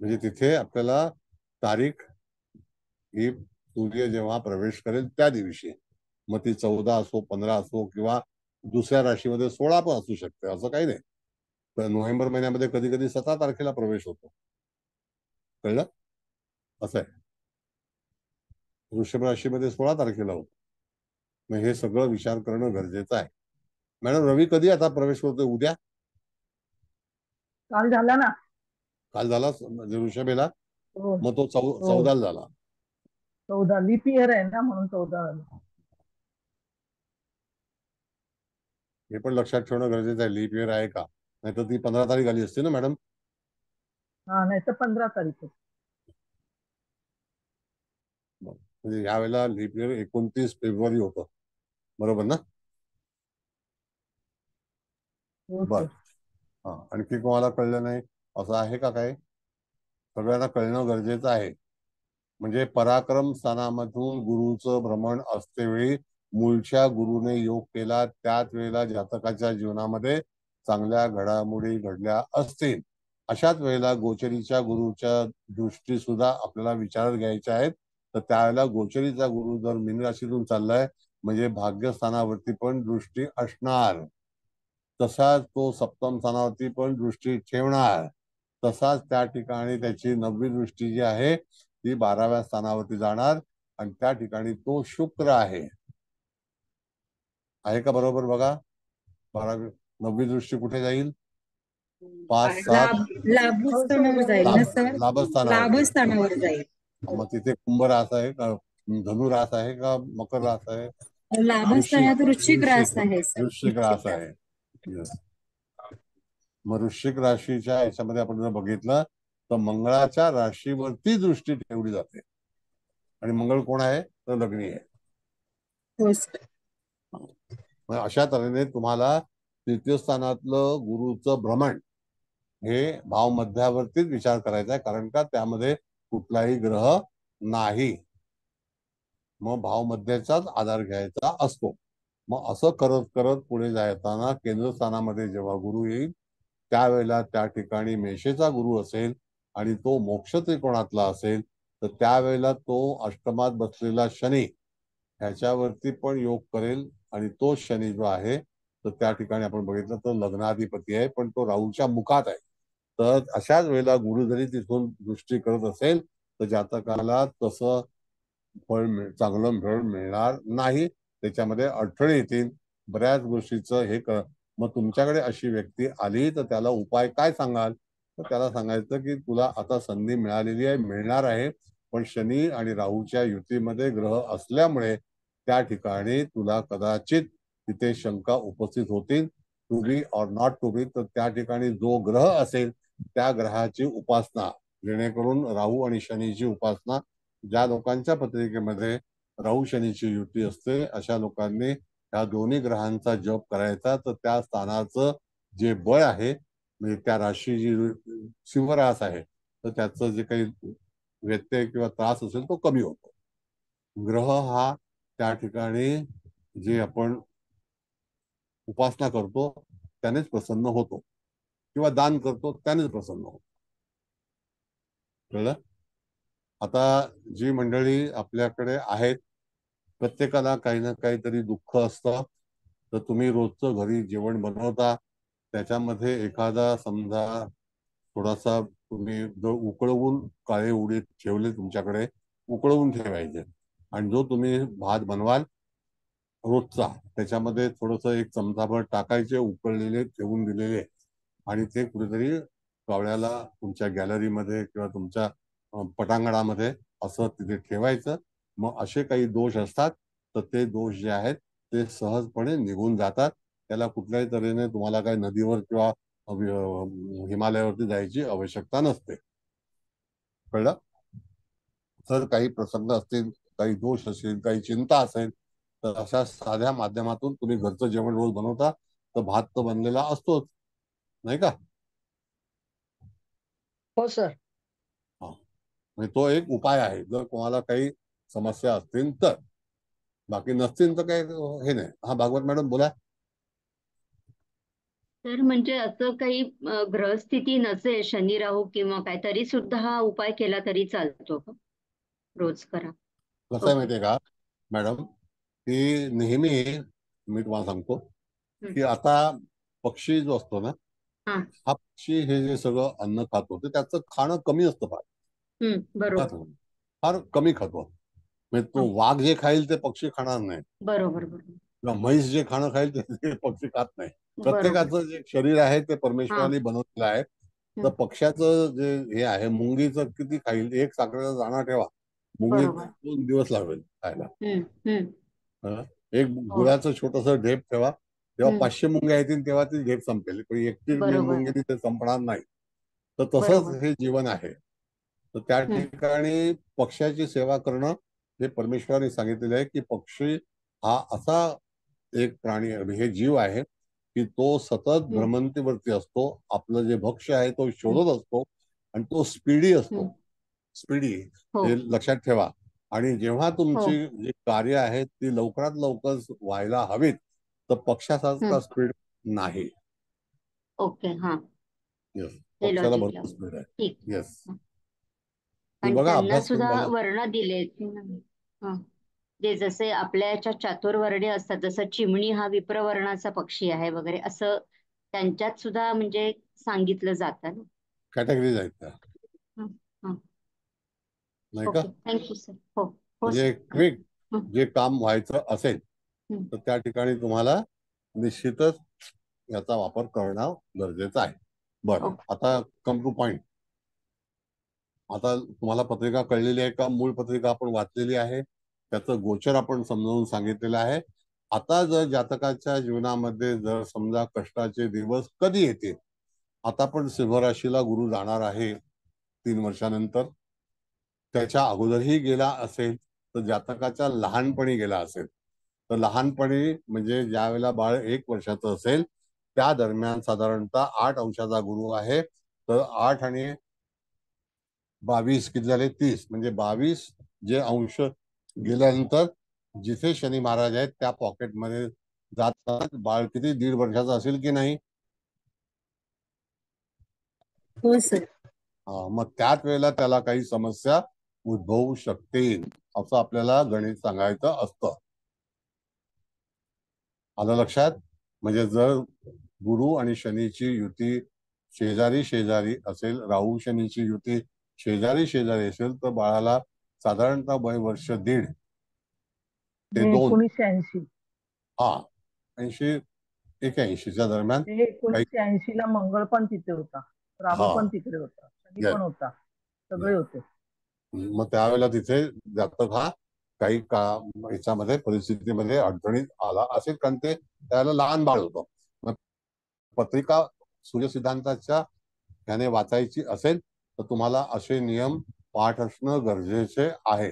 म्हणजे तिथे आपल्याला तारीख ही सूर्य जेव्हा प्रवेश करेल त्या दिवशी, मग ती 14 असो, 15 असो, किंवा दुसऱ्या राशीमध्ये 16 पण असू शकते, असं काही नाही. तर नोव्हेंबर महिन्यामध्ये कधी कधी 17 तारखेला प्रवेश होतो. कळलं? असं आहे. वृषभ राशीमध्ये 16 तारखेला होतो. मग हे सगळं विचार करणं गरजेचं आहे. मॅडम, रवी कधी आता प्रवेश करतोय? उद्या? काल झाला ना. काल झाला म्हणजे वृषभेला, हो मग तो हो 14 झाला. 14 लीप इयर आहे ना, म्हणून 14 झालं. हे पण लक्षात ठेवणं गरजेचं आहे, लीप इयर आहे का, नाही तर ती 15 तारीख आली असते ना मॅडम. हा, नाही तर 15 तारीख. म्हणजे यावेळेला लीप इयर 29 फेब्रुवारी होतं, बरोबर ना? हो बर. सर. हा, आणखी कोणाला कळलं नाही असं आहे का? काय सगळ्यांना कळणं गरजेचं आहे. म्हणजे पराक्रम स्थानामधून गुरुचं भ्रमण असते वेळी मूळच्या गुरुने योग केला, त्याच वेळेला जातकाच्या जीवनामध्ये चांगल्या घडामोडी घडल्या असतील. अशाच वेळेला गोचरीच्या गुरुच्या दृष्टी सुद्धा आपल्याला विचारात घ्यायच्या आहेत. तर त्यावेळेला गोचरीचा गुरु जर मीन राशीतून चाललाय, म्हणजे भाग्यस्थानावरती पण दृष्टी असणार, तसाच तो सप्तम स्थानावरती पण दृष्टी ठेवणार, तसाच त्या ठिकाणी त्याची 9वी दृष्टी जी आहे ती 12व्या स्थानावरती जाणार, आणि त्या ठिकाणी तो शुक्र आहे का बरोबर? बघा, 12वी 9वी दृष्टी कुठे जाईल? 5, 7 हो सर, लाभस्थानावर जाईल बरोबर. ना सर? लाभस्थानावरती. लाभस्थानावर जाईल. मग तिथे कुंभ रास आहे का, धनु रास आहे का, मकर रास आहे? लाभस्थानात वृश्चिक रास आहे सर. वृश्चिक रास आहे. Yes. मग वृश्चिक राशीच्या याच्यामध्ये आपण जर बघितलं तर मंगळाच्या राशीवरती दृष्टी ठेवली जाते, आणि मंगळ कोण आहे? तर लग्नी आहे. हो सर. मग अशा तऱ्हेने तुम्हाला तृतीय स्थानातलं गुरुचं भ्रमण हे भाव मध्यावरतीच विचार करायचा आहे, कारण का त्यामध्ये कुठलाही ग्रह नाही. मग भाव मध्याचाच आधार घ्यायचा असतो. मग असं करत करत पुढे जाताना केंद्रस्थानामध्ये जेव्हा गुरु येईल, त्यावेळेला त्या ठिकाणी मेषेचा गुरु असेल आणि तो मोक्ष त्रिकोणातला असेल, तर त्यावेळेला तो अष्टमात बसलेला शनी ह्याच्यावरती पण योग करेल, आणि तो शनी जो आहे तर त्या ठिकाणी आपण बघितलं तर लग्नाधिपती आहे, पण तो राहूच्या मुखात आहे. तर अशाच वेळेला गुरु जरी तिथून दृष्टी करत असेल तर जातकाला तसं चांगलं फळ मिळणार नाही, त्याच्यामध्ये अडथळे येतील, बऱ्याच गोष्टीचं हे मग तुमच्याकडे अशी व्यक्ती आली तर त्याला उपाय काय सांगाल? तर त्याला सांगायचं की तुला आता संधी मिळालेली आहे, मिळणार आहे, पण शनी आणि राहूच्या युतीमध्ये ग्रह असल्यामुळे त्या ठिकाणी तुला कदाचित तिथे शंका उपस्थित होतील, to be or not to be. तर त्या ठिकाणी जो ग्रह असेल त्या ग्रहाची उपासना, जेणेकरून राहू आणि शनीची उपासना, ज्या लोकांच्या पत्रिकेमध्ये राहू शनीची युती असते अशा लोकांनी ह्या दोन्ही ग्रहांचा जप करायचा, तर त्या स्थानाचं जे बळ आहे, म्हणजे त्या राशी जी सिंहरास आहे, तर त्याचं जे काही व्यत्यय किंवा त्रास असेल तो कमी होतो. ग्रह हा त्या ठिकाणी जे आपण उपासना करतो त्यानेच प्रसन्न होतो, किंवा दान करतो त्यानेच प्रसन्न होतो. कळलं? आता जी मंडळी आपल्याकडे आहेत, प्रत्येकाला काही ना काहीतरी दुःख असतं. तर तुम्ही रोजचं घरी जेवण बनवता, त्याच्यामध्ये एखादा समजा थोडासा तुम्ही उकळवून काळे उडीद ठेवले तुमच्याकडे, उकळवून ठेवायचे, आणि जो तुम्ही भात बनवाल रोजचा त्याच्यामध्ये थोडस एक चमचाभर टाकायचे, उकळलेले ठेवून दिलेले, आणि ते कुठेतरी कावळ्याला तुमच्या गॅलरीमध्ये किंवा तुमच्या पटांगणामध्ये असं तिथे ठेवायचं. मग असे काही दोष असतात तर ते दोष जे आहेत ते सहजपणे निघून जातात. त्याला कुठल्याही तऱ्हेने तुम्हाला काही नदीवर किंवा हिमालयावरती जायची आवश्यकता नसते. कळलं? जर काही प्रसंग असतील, काही दोष असेल, काही चिंता असेल, तर अशा साध्या माध्यमातून तुम्ही घरचं जेवण रोज बनवता तर भात तर बनलेला असतोच, नाही का? हो सर. म्हणजे तो एक उपाय आहे जर कोणाला काही समस्या असतील तर. बाकी नसतील तर काही हे नाही. हा, भागवत मॅडम बोला. तर म्हणजे असं काही ग्रहस्थिती नसेल, शनी राहू किंवा काय, तरी सुद्धा हा उपाय केला तरी चालतो का? रोज करा. कसं आहे माहितीये का मॅडम, की नेहमी मी तुम्हाला सांगतो की आता पक्षी जो असतो ना, हा पक्षी हे जे सगळं अन्न खातो ते त्याचं खाणं कमी असतं फार. बरोबर. फार कमी खातो. म्हणजे तो वाघ जे खाईल ते पक्षी खाणार नाही, बरोबर. किंवा म्हैस जे खाणं खाईल ते पक्षी खात नाही. बरोबर. प्रत्येकाचं जे शरीर आहे ते परमेश्वराने बनवलेलं आहे. तर पक्ष्याचं जे हे आहे, मुंगीचं किती खाईल, एक साखरेचा दाणा ठेवा, मुंगी 2 दिवस लागेल खायला. एक गुळाचं छोटस ढेप ठेवा, तेव्हा 500 मुंग्या येतील तेव्हा ती ढेप संपेल, पण एकटी मुंगी ते संपणार नाही. तर तसंच हे जीवन आहे. तर त्या ठिकाणी पक्ष्याची सेवा करणं हे परमेश्वराने सांगितलेलं आहे, की पक्षी हा असा एक प्राणी, हे जीव आहे की तो सतत भ्रमंतीवरती असतो. आपलं जे भक्ष्य आहे तो शोधत असतो, आणि तो स्पीडी असतो. स्पीडी हे लक्षात ठेवा. आणि जेव्हा तुमची जी कार्य आहेत ती लवकरात लवकर व्हायला हवीत, तर पक्षासारखा स्पीड नाही. ओके. हा, येस, पक्षाला भरपूर स्पीड आहे. येस, आणि बघा, त्यांना अभ्यास करून सुद्धा बघा. वर्ण दिले. जे जसे आपल्या याच्या चातुर्वर्णे असतात, जसं चिमणी हा विप्रवर्णाचा पक्षी आहे वगैरे, असं त्यांच्यात सुद्धा म्हणजे सांगितलं जातं ना. कॅटेगरीज आहेत त्या, नाही का? Thank you sir. हो म्हणजे क्विक जे काम व्हायचं असेल तर त्या ठिकाणी तुम्हाला निश्चितच याचा वापर करणं गरजेचं आहे. बरं, आता कम टू पॉइंट. आता तुम्हाला पत्रिका कळलेली आहे का? मूळ पत्रिका आपण वाचलेली आहे, त्याचं गोचर आपण समजावून सांगितलेलं आहे. आता जर जातकाच्या जीवनामध्ये जर समजा कष्टाचे दिवस कधी येतील, आता पण सिंह राशीला गुरु जाणार आहे 3 वर्षानंतर. त्याच्या अगोदरही गेला असेल तर जातकाच्या लहानपणी गेला असेल. तर लहानपणी म्हणजे ज्या वेळेला बाळ 1 वर्षाचं असेल त्या दरम्यान साधारणतः 8 अंशाचा गुरु आहे. तर 8 आणि 22 किती झाले? 30. म्हणजे 22 जे अंश गेल्यानंतर जिथे शनी महाराज आहेत त्या पॉकेटमध्ये जातात. बाळ किती 1.5 वर्षाचा असेल की नाही? हो सर. मग त्याच वेळेला त्याला काही समस्या उद्भवू शकतील असं आपल्याला गणित सांगायचं असतं. आलं लक्षात? म्हणजे जर गुरु आणि शनीची युती शेजारी शेजारी असेल, राहू शनीची युती शेजारी शेजारी असेल, तर बाळाला साधारणतः वय वर्ष 1.5 ते 2, 1980. हा 80-81च्या दरम्यान. 1980 ला मंगळ पण तिथे होता, राहू पण तिकडे होता, शनी पण होता, सगळे होते. मग त्यावेळेला तिथे जातक हा काही याच्यामध्ये परिस्थितीमध्ये अडचणीत आला असेल, कारण ते त्याला लहान बाळ होतं. मग पत्रिका सूर्यसिद्धांताच्या ह्याने वाचायची असेल तर तुम्हाला असे नियम पाठ असणं गरजेचे आहे.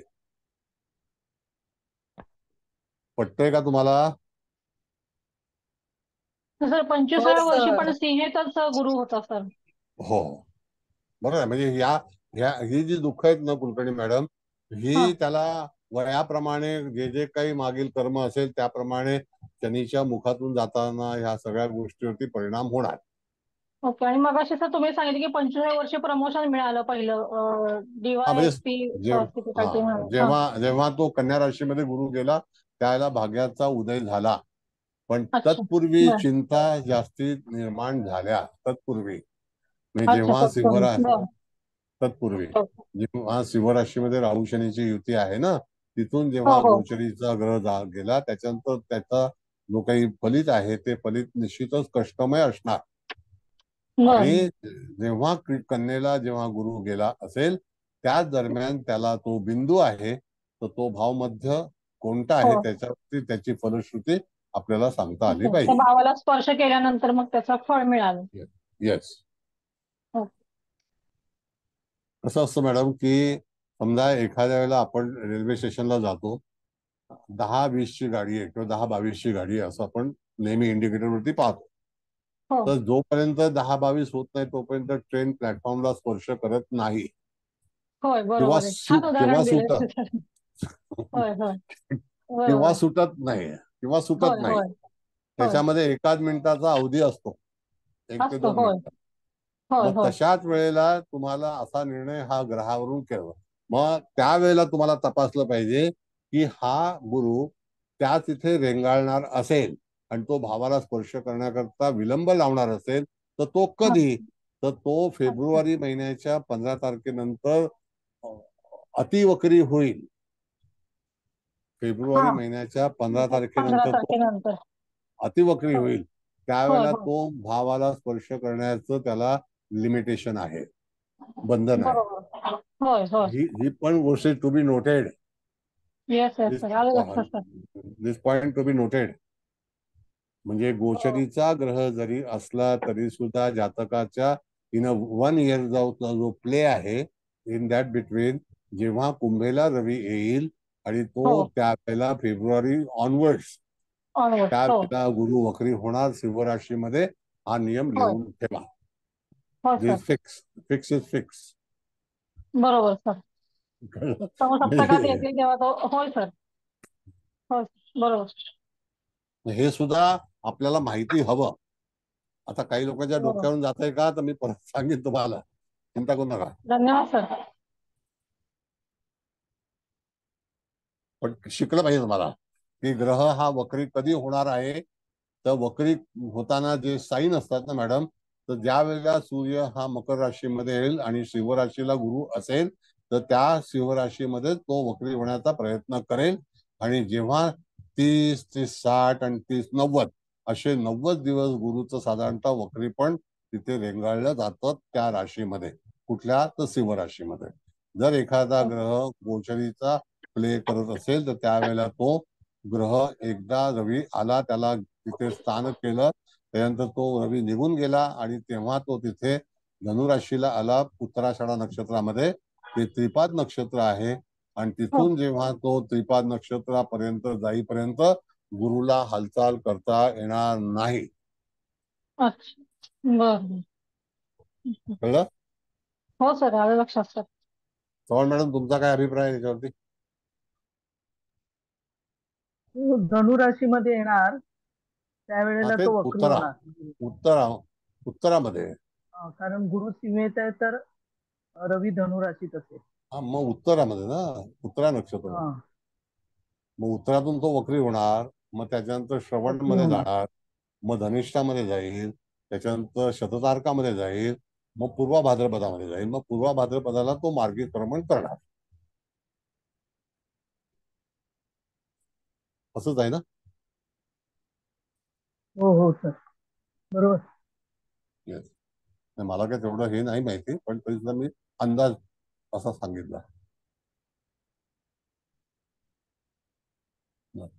पटतंय का तुम्हाला? सर 25व्या वर्षी पण सिंहेतच गुरु होता सर. हो, बरोबर आहे. म्हणजे ही जी दुःख आहेत ना कुलकर्णी मॅडम, ही त्याला वयाप्रमाणे जे जे काही मागील कर्म असेल त्याप्रमाणे शनीच्या मुखातून जाताना ह्या सगळ्या गोष्टीवरती परिणाम होणार. ओके. आणि मग असे सर तुम्ही सांगितले की 25व्या वर्षी प्रमोशन मिळालं पहिलं जेव्हा तो कन्या राशीमध्ये गुरु गेला त्यावेळेला भाग्याचा उदय झाला. पण तत्पूर्वी चिंता जास्ती निर्माण झाल्या. तत्पूर्वी जेव्हा सिंह राशीमध्ये राहू शनीची युती आहे ना, तिथून हो जेव्हा हो गोचरीचा ग्रह गेला त्याच्यानंतर त्याचा जो काही फलित आहे ते फलित निश्चितच कष्टमय असणार. आणि बर जेव्हा कन्येला जेव्हा गुरु गेला असेल त्याच दरम्यान त्याला तो बिंदू आहे तर तो भावमध्य कोणता आहे हो त्याच्यावरती त्याची फलश्रुती आपल्याला सांगता आली अच्छा. त्या पाहिजे. भावाला स्पर्श केल्यानंतर मग त्याचं फळ मिळालं. येस. हो कसं असतं मॅडम की समजा एखाद्या वेळेला आपण रेल्वे स्टेशनला जातो 10-20 ची गाडी आहे किंवा 10-22 ची गाडी आहे असं आपण नेहमी इंडिकेटरवरती पाहतो. हो तर जोपर्यंत 10-22 होत नाही तोपर्यंत ट्रेन प्लॅटफॉर्मला स्पर्श करत नाही होय किंवा बरोबर आहे. छान किंवा उदाहरण सुटत दिले. होय होय बरोबर किंवा आहे. सुटत नाही किंवा सुटत होय नाही. होय होय त्याच्यामध्ये एकाच मिनिटाचा अवधी असतो 1 ते असतो. 2 होय मिनिटं. होय मग होय तशाच वेळेला तुम्हाला असा निर्णय हा ग्रहावरून केला मग त्यावेळेला तुम्हाला तपासलं पाहिजे की हा गुरु त्याच इथे रेंगाळणार असेल आणि तो भावाला स्पर्श करण्याकरता विलंब लावणार असेल तर तो कधी तर तो अच्छा फेब्रुवारी महिन्याच्या 15 तारखेनंतर अतिवक्री होईल. हा फेब्रुवारी महिन्याच्या 15 15 तारखेनंतर तो तारखेनंतर. अतिवक्री होय होईल. होय त्यावेळेला होय तो भावाला स्पर्श करण्याचं त्याला लिमिटेशन आहे बंधन आहे. बरोबर होय होय ही ही पण गोष्ट to be noted. Yes yes this sir आलं लक्षात sir. This point to be noted. म्हणजे हो गोचरीचा ग्रह जरी असला तरी सुद्धा जातकाच्या इन 1 इयर जो प्ले आहे इन दॅट बिटवीन जेव्हा कुंभेला रवी येईल आणि हो तो त्यावेळेला फेब्रुवारी ऑनवर्ड्स ऑनवर्ड हो त्यावेळेला गुरु वक्री होणार सिंह राशीमध्ये. हा नियम होय लिहून ठेवा. हो sir this fix. Fix is fix. बरोबर सर. सप्तकात म्हणजे येतील तेव्हा तो होय सर होय बरोबर हे सुद्धा आपल्याला माहिती हवं. आता काही लोकांच्या बरोबर. डोक्यावरून जातंय का तर मी परत सांगेन तुम्हाला. चिंता करू नका. धन्यवाद सर. पण शिकलं पाहिजे तुम्हाला की ग्रह हा वक्री कधी होणार आहे. तर वक्री होताना जे साईन असतात ना मॅडम तर ज्या वेळेला सूर्य हा मकर राशीमध्ये येईल आणि सिंह राशीला गुरु असेल तर त्या सिंह राशीमध्ये तो वक्री होण्याचा प्रयत्न करेल. आणि जेव्हा 30, 60 आणि 30-90 असे 90 दिवस गुरुचं साधारणतः वक्री पण तिथे रेंगाळलं जातं त्या राशीमध्ये. कुठल्या तर सिंह राशीमध्ये. जर एखादा ग्रह गोचरीचा प्ले करत असेल तर त्यावेळेला तो ग्रह एकदा रवी आला त्याला तिथे स्थान केलं त्यानंतर तो रवी निघून गेला आणि तेव्हा तो तिथे धनुराशीला आला उत्तराषाढा नक्षत्रामध्ये. ते त्रिपाद नक्षत्र आहे आणि हो तिथून जेव्हा तो त्रिपाद नक्षत्रापर्यंत जाईपर्यंत गुरुला हालचाल करता येणार नाही. अच्छा बरं कळलं? हो सर आलं लक्षात सर. चव्हाण मॅडम तुमचा काय अभिप्राय आहे याच्यावरती? तो धनुराशीमध्ये येणार हा त्यावेळेला ते तो वक्री होणार. उत्तरा उत्तरामध्ये. कारण गुरु सीमेत आहे तर रवी धनुराशीत असेल. हा मग उत्तरामध्ये ना उत्तरा नक्षत्र. हा मग उत्तरातून तो वक्री होणार मग त्याच्यानंतर श्रवण वक्री मध्ये होणार. जाणार मग धनिष्ठामध्ये जाईल त्याच्यानंतर शततारकामध्ये जाईल मग पूर्वा भाद्रपदामध्ये जाईल मग पूर्वा भाद्रपदाला तो मार्गीक्रमण करणार. असंच आहे ना? हो हो सर बरोबर. Yes. मला काही तेवढं हे नाही माहिती पण तरी सुद्धा मी अंदाज असा सांगितला.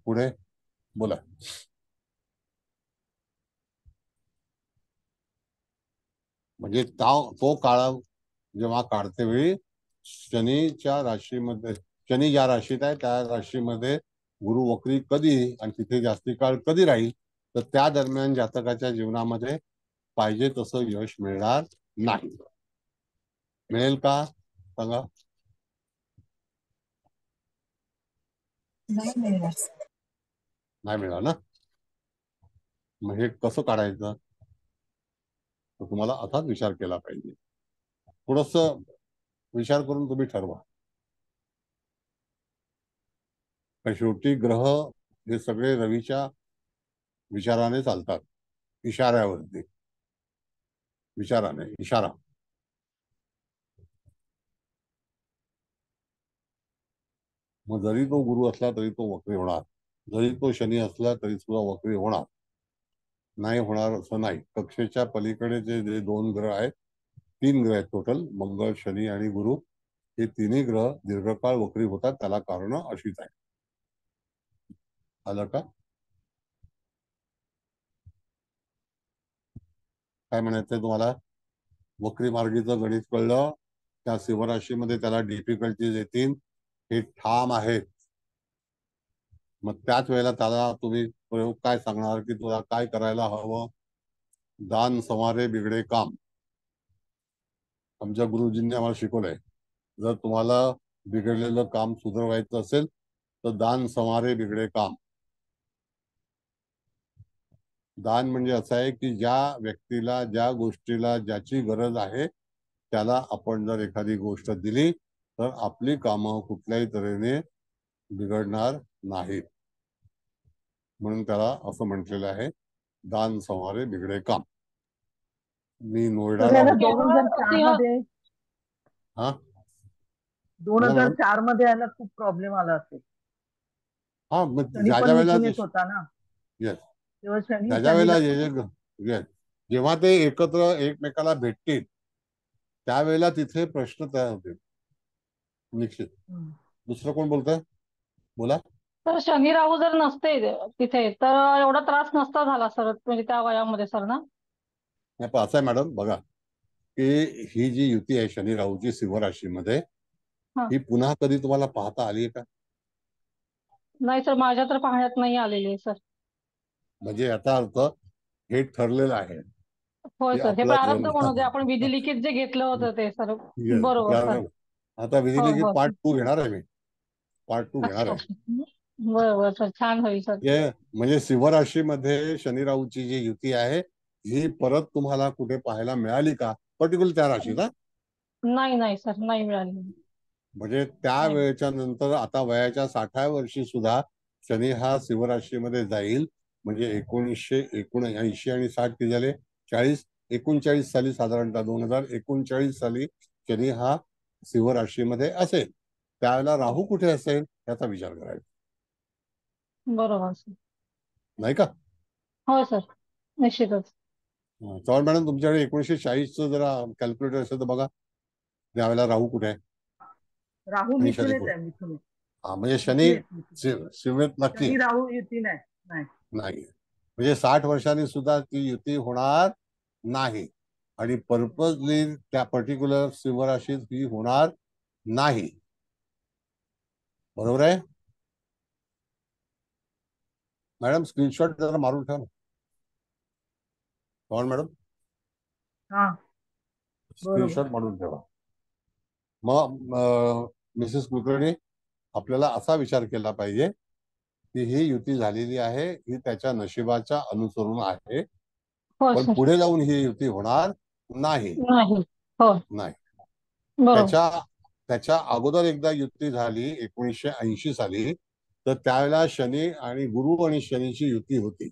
पुढे बोला. म्हणजे तो काळा जेव्हा काढते वेळी शनीच्या राशीमध्ये शनी ज्या राशीत आहे त्या राशीमध्ये गुरु वक्री कधी आणि तिथे जास्ती काळ कधी राहील तर त्या दरम्यान जातकाच्या जीवनामध्ये पाहिजे तसं यश मिळणार नाही. मिळेल का सांगा? नाही मिळणार. नाही मिळणार ना? मग हे कसं काढायचं तर तुम्हाला असाच विचार केला पाहिजे. थोडस विचार करून तुम्ही ठरवा. पण शेवटी ग्रह हे सगळे रवीच्या विचाराने चालतात. इशाऱ्यावरती. विचाराने इशारा. मग जरी तो गुरु असला तरी तो वक्री होणार, जरी तो शनी असला तरी सुद्धा वक्री होणार नाही, होणार असं नाही. कक्षेच्या पलीकडे जे 2 ग्रह आहेत, 3 ग्रह आहेत टोटल, मंगळ, शनी आणि गुरु, हे तिन्ही ग्रह दीर्घकाळ वक्री होतात. त्याला कारण अशीच आहे. आलं का? काय म्हणायचंय तुम्हाला? वक्री मार्गीचं गणित कळलं, त्या सिंहराशीमध्ये त्याला डिफिकल्टीज येतील, हे ठाम आहेत. मग त्याच वेळेला त्याला तुम्ही प्रयोग काय सांगणार की तुला काय करायला हवं? दान संवारे बिगडे काम. आमच्या गुरुजींनी आम्हाला शिकवलंय, जर तुम्हाला बिघडलेलं काम सुधारायचं असेल तर दान संवारे बिगडे काम. दान म्हणजे असं आहे की ज्या व्यक्तीला, ज्या गोष्टीला ज्याची गरज आहे त्याला आपण जर एखादी गोष्ट दिली तर आपली कामं कुठल्याही तऱ्हेने बिघडणार नाहीत. म्हणून त्याला असं म्हटलेलं आहे, दान संवारे बिगडे काम. मी नोएडाला होतो. 2004 मध्ये हा 2004 मध्ये याला खूप प्रॉब्लेम आला असेल. हा मग शनी ज्या पण वेळेला मिथून येत होता ना, येस, तेव्हा शनी ज्या वेळेला शनीला येस, जेव्हा ते एकत्र एकमेकाला भेटतील त्यावेळेला तिथे प्रश्न तयार होतील. निश्चित. दुसरं कोण बोलतंय? बोला. तर शनी राहू जर नसते तिथे तर एवढा त्रास नसता झाला सर, म्हणजे त्या वयामध्ये सर ना. नाही पण असं आहे मॅडम, बघा की ही जी युती आहे शनी राहूची सिंह राशीमध्ये, हा. ही पुन्हा कधी तुम्हाला पाहता आली आहे का? नाही सर, माझ्या तर पाहण्यात नाही आलेली आहे सर. म्हणजे याचा अर्थ हे ठरलेलं आहे होय की सर, हे आपला प्रारब्ध जन्म म्हणून जे आपण विधी लिखित जे घेतलं होतं ते सर. Yes, बरोबर सर. प्रारंभ. आता विधी होय लिखित होय. पार्ट 2 घेणार आहे मी. पार्ट 2 घेणार अच्छा आहे. बरोबर सर, छान होईल सर. म्हणजे सिंह राशीमध्ये शनी राहूची जी युती आहे ही परत तुम्हाला कुठे पाहायला मिळाली का? पर्टिक्युलर त्या राशीला? नाही नाही सर, नाही मिळाली. म्हणजे त्या वेळेच्या नंतर आता वयाच्या 60व्या वर्षी सुद्धा शनी हा सिंह राशीमध्ये जाईल. म्हणजे 1979 आणि 60 किती झाले? 39 साली, साधारणतः 2039 साली शनी हा सिंह राशीमध्ये असेल. त्यावेळेला राहू कुठे असेल याचा विचार करायचा, बरोबर सर. नाही का? हो सर, निश्चितच. चव्हाण मॅडम, तुमच्याकडे 1940चं जरा कॅल्क्युलेटर असेल तर बघा, त्यावेळेला राहू कुठे आहे राहू आणि मिथून शनी येत कुठे? आहे, मिथून येत. हा म्हणजे मिथून शनी येत, सिंहेत नक्की शनी राहू युती नाही. नाही. म्हणजे 60 वर्षांनी सुद्धा ती युती होणार नाही आणि पर्पजली त्या पर्टिक्युलर सिंह राशीत ही होणार नाही. बरोबर आहे मॅडम? स्क्रीनशॉट जरा मारून ठेवा ना चव्हाण मॅडम. हा स्क्रीनशॉट मारून ठेवा. मग मिसेस कुलकर्णी, आपल्याला असा विचार केला पाहिजे की ही युती झालेली आहे, ही त्याच्या नशिबाच्या अनुसरून आहे, हो पण सर. पुढे जाऊन ही युती होणार नाही. नाही. हो नाही. बरोबर. त्याच्या अगोदर एकदा युती झाली 1980 साली, तर त्यावेळेला शनी आणि गुरु आणि शनीची युती होती.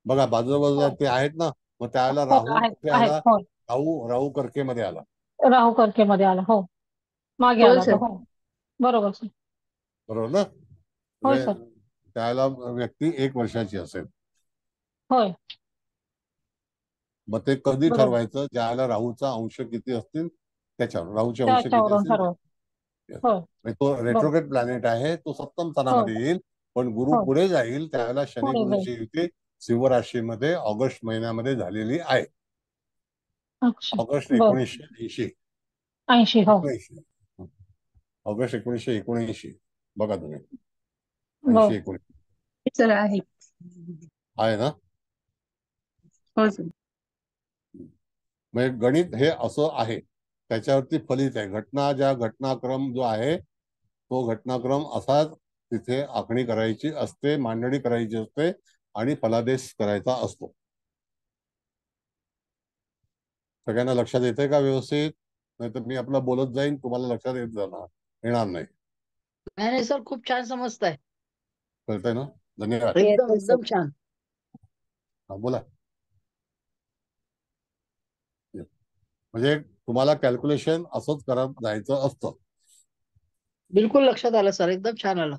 बघा बाजूबाजूला ते आहेत ना. मग त्यावेळेला हो राहू आहेत कुठे आहेत. आला? हो, राहू कर्केमध्ये आला. राहू कर्के मध्ये आला. हो, मागे होय आला तो. सर. हो बरोबर सर. बरोबर ना? होय म्हणजे सर. त्यावेळेला व्यक्ती 1 वर्षाची असेल. होय मग ते कधी बरोबर. ठरवायचं? ज्यावेळेला राहूचा अंश किती असतील त्याच्यावर, राहूचे अंश किती त्याच्यावरून असतील ठरव. होय म्हणजे तो बरोबर. रेट्रोग्रेड प्लॅनेट आहे, तो सप्तम हो स्थानामध्ये येईल. पण गुरु हो पुढे जाईल. त्यावेळेला शनी पुढे जाईल. गुरुची युती सिंह राशीमध्ये ऑगस्ट महिन्यामध्ये झालेली आहे. अच्छा ऑगस्ट बर. 1980. 80. हो 1980. ऑगस्ट 1979. बघा तुम्ही, बर. 80-19 सर आहे. आहे ना? हो सर. म्हणजे गणित हे असं आहे, त्याच्यावरती फलित आहे. घटनाक्रम जो आहे तो घटनाक्रम असाच तिथे आखणी करायची असते, मांडणी करायची असते आणि फलादेश करायचा असतो. सगळ्यांना लक्षात येते का व्यवस्थित? नाही तर मी आपलं बोलत जाईन, तुम्हाला लक्षात येणार नाही. नाही सर, खूप छान समजताय. कळतंय ना? धन्यवाद. एकदम एकदम छान. हा बोला. म्हणजे तुम्हाला कॅल्क्युलेशन असंच करत जायचं असतं. बिलकुल लक्षात आलं सर, एकदम छान आलं.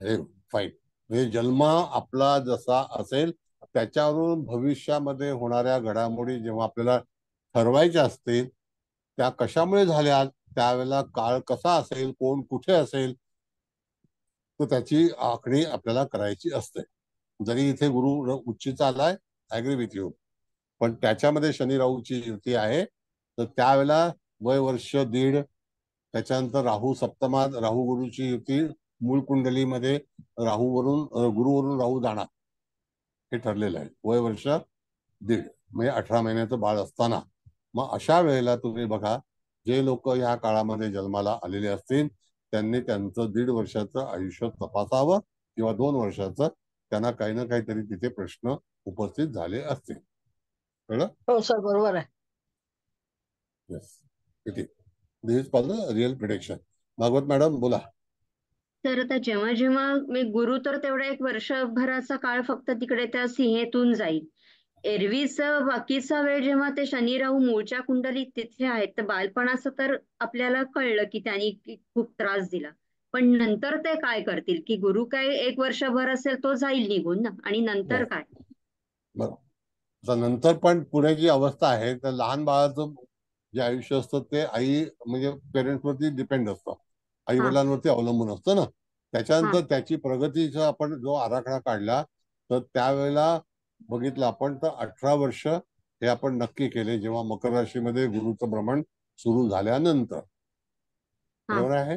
हे फाईन. म्हणजे जन्म आपला जसा असेल त्याच्यावरून भविष्यामध्ये होणाऱ्या घडामोडी जेव्हा आपल्याला ठरवायच्या असतील, त्या कशामुळे झाल्या, त्यावेळेला काळ कसा असेल, कोण कुठे असेल, तर त्याची आखणी आपल्याला करायची असते. जरी इथे गुरु उच्चीचा आलाय, ऍग्री विथ यू, पण त्याच्यामध्ये शनी राहूची युती आहे. तर त्यावेळेला वय वर्ष दीड, त्याच्यानंतर राहू सप्तमात, राहू गुरुची युती, मूळ कुंडलीमध्ये राहूवरून गुरुवरून राहू जाणार हे ठरलेलं आहे. वय वर्ष दीड म्हणजे 18 महिन्याचं बाळ असताना. मग अशा वेळेला तुम्ही बघा, जे लोक ह्या काळामध्ये जन्माला आलेले असतील त्यांनी त्यांचं 1.5 वर्षाचं आयुष्य तपासावं किंवा 2 वर्षाचं. त्यांना काही ना काहीतरी तिथे प्रश्न उपस्थित झाले असतील. कळलं? हो सर, बरोबर आहे. येस, किती this is called the real prediction. Bhagwat madam बोला. तर आता जेव्हा जेव्हा मी गुरु तर तेवढा 1 वर्षभराचा काळ फक्त तिकडे त्या सिंहेतून जाईल. एरवीचा बाकीचा वेळ जेव्हा ते शनी राहू मूळच्या कुंडलीत तिथे आहेत, तर बालपणाचं तर आपल्याला कळलं की त्यांनी खूप त्रास दिला. पण नंतर ते काय करतील, की गुरु काय 1 वर्षभर असेल तो जाईल निघून ना, आणि नंतर काय? बरोबर. नंतर पण पुढे जी अवस्था आहे, तर लहान बाळाचं जे आयुष्य असतं ते आई म्हणजे पेरेंट्सवरती डिपेंड असतं, आई हा वडिलांवरती अवलंबून असतं ना. हा त्याच्यानंतर त्याची प्रगतीचा आपण जो आराखडा काढला, तर त्यावेळेला बघितलं आपण तर 18 वर्ष हे आपण नक्की केले जेव्हा मकर राशीमध्ये गुरुचं भ्रमण सुरू झाल्यानंतर. हा बरोबर आहे.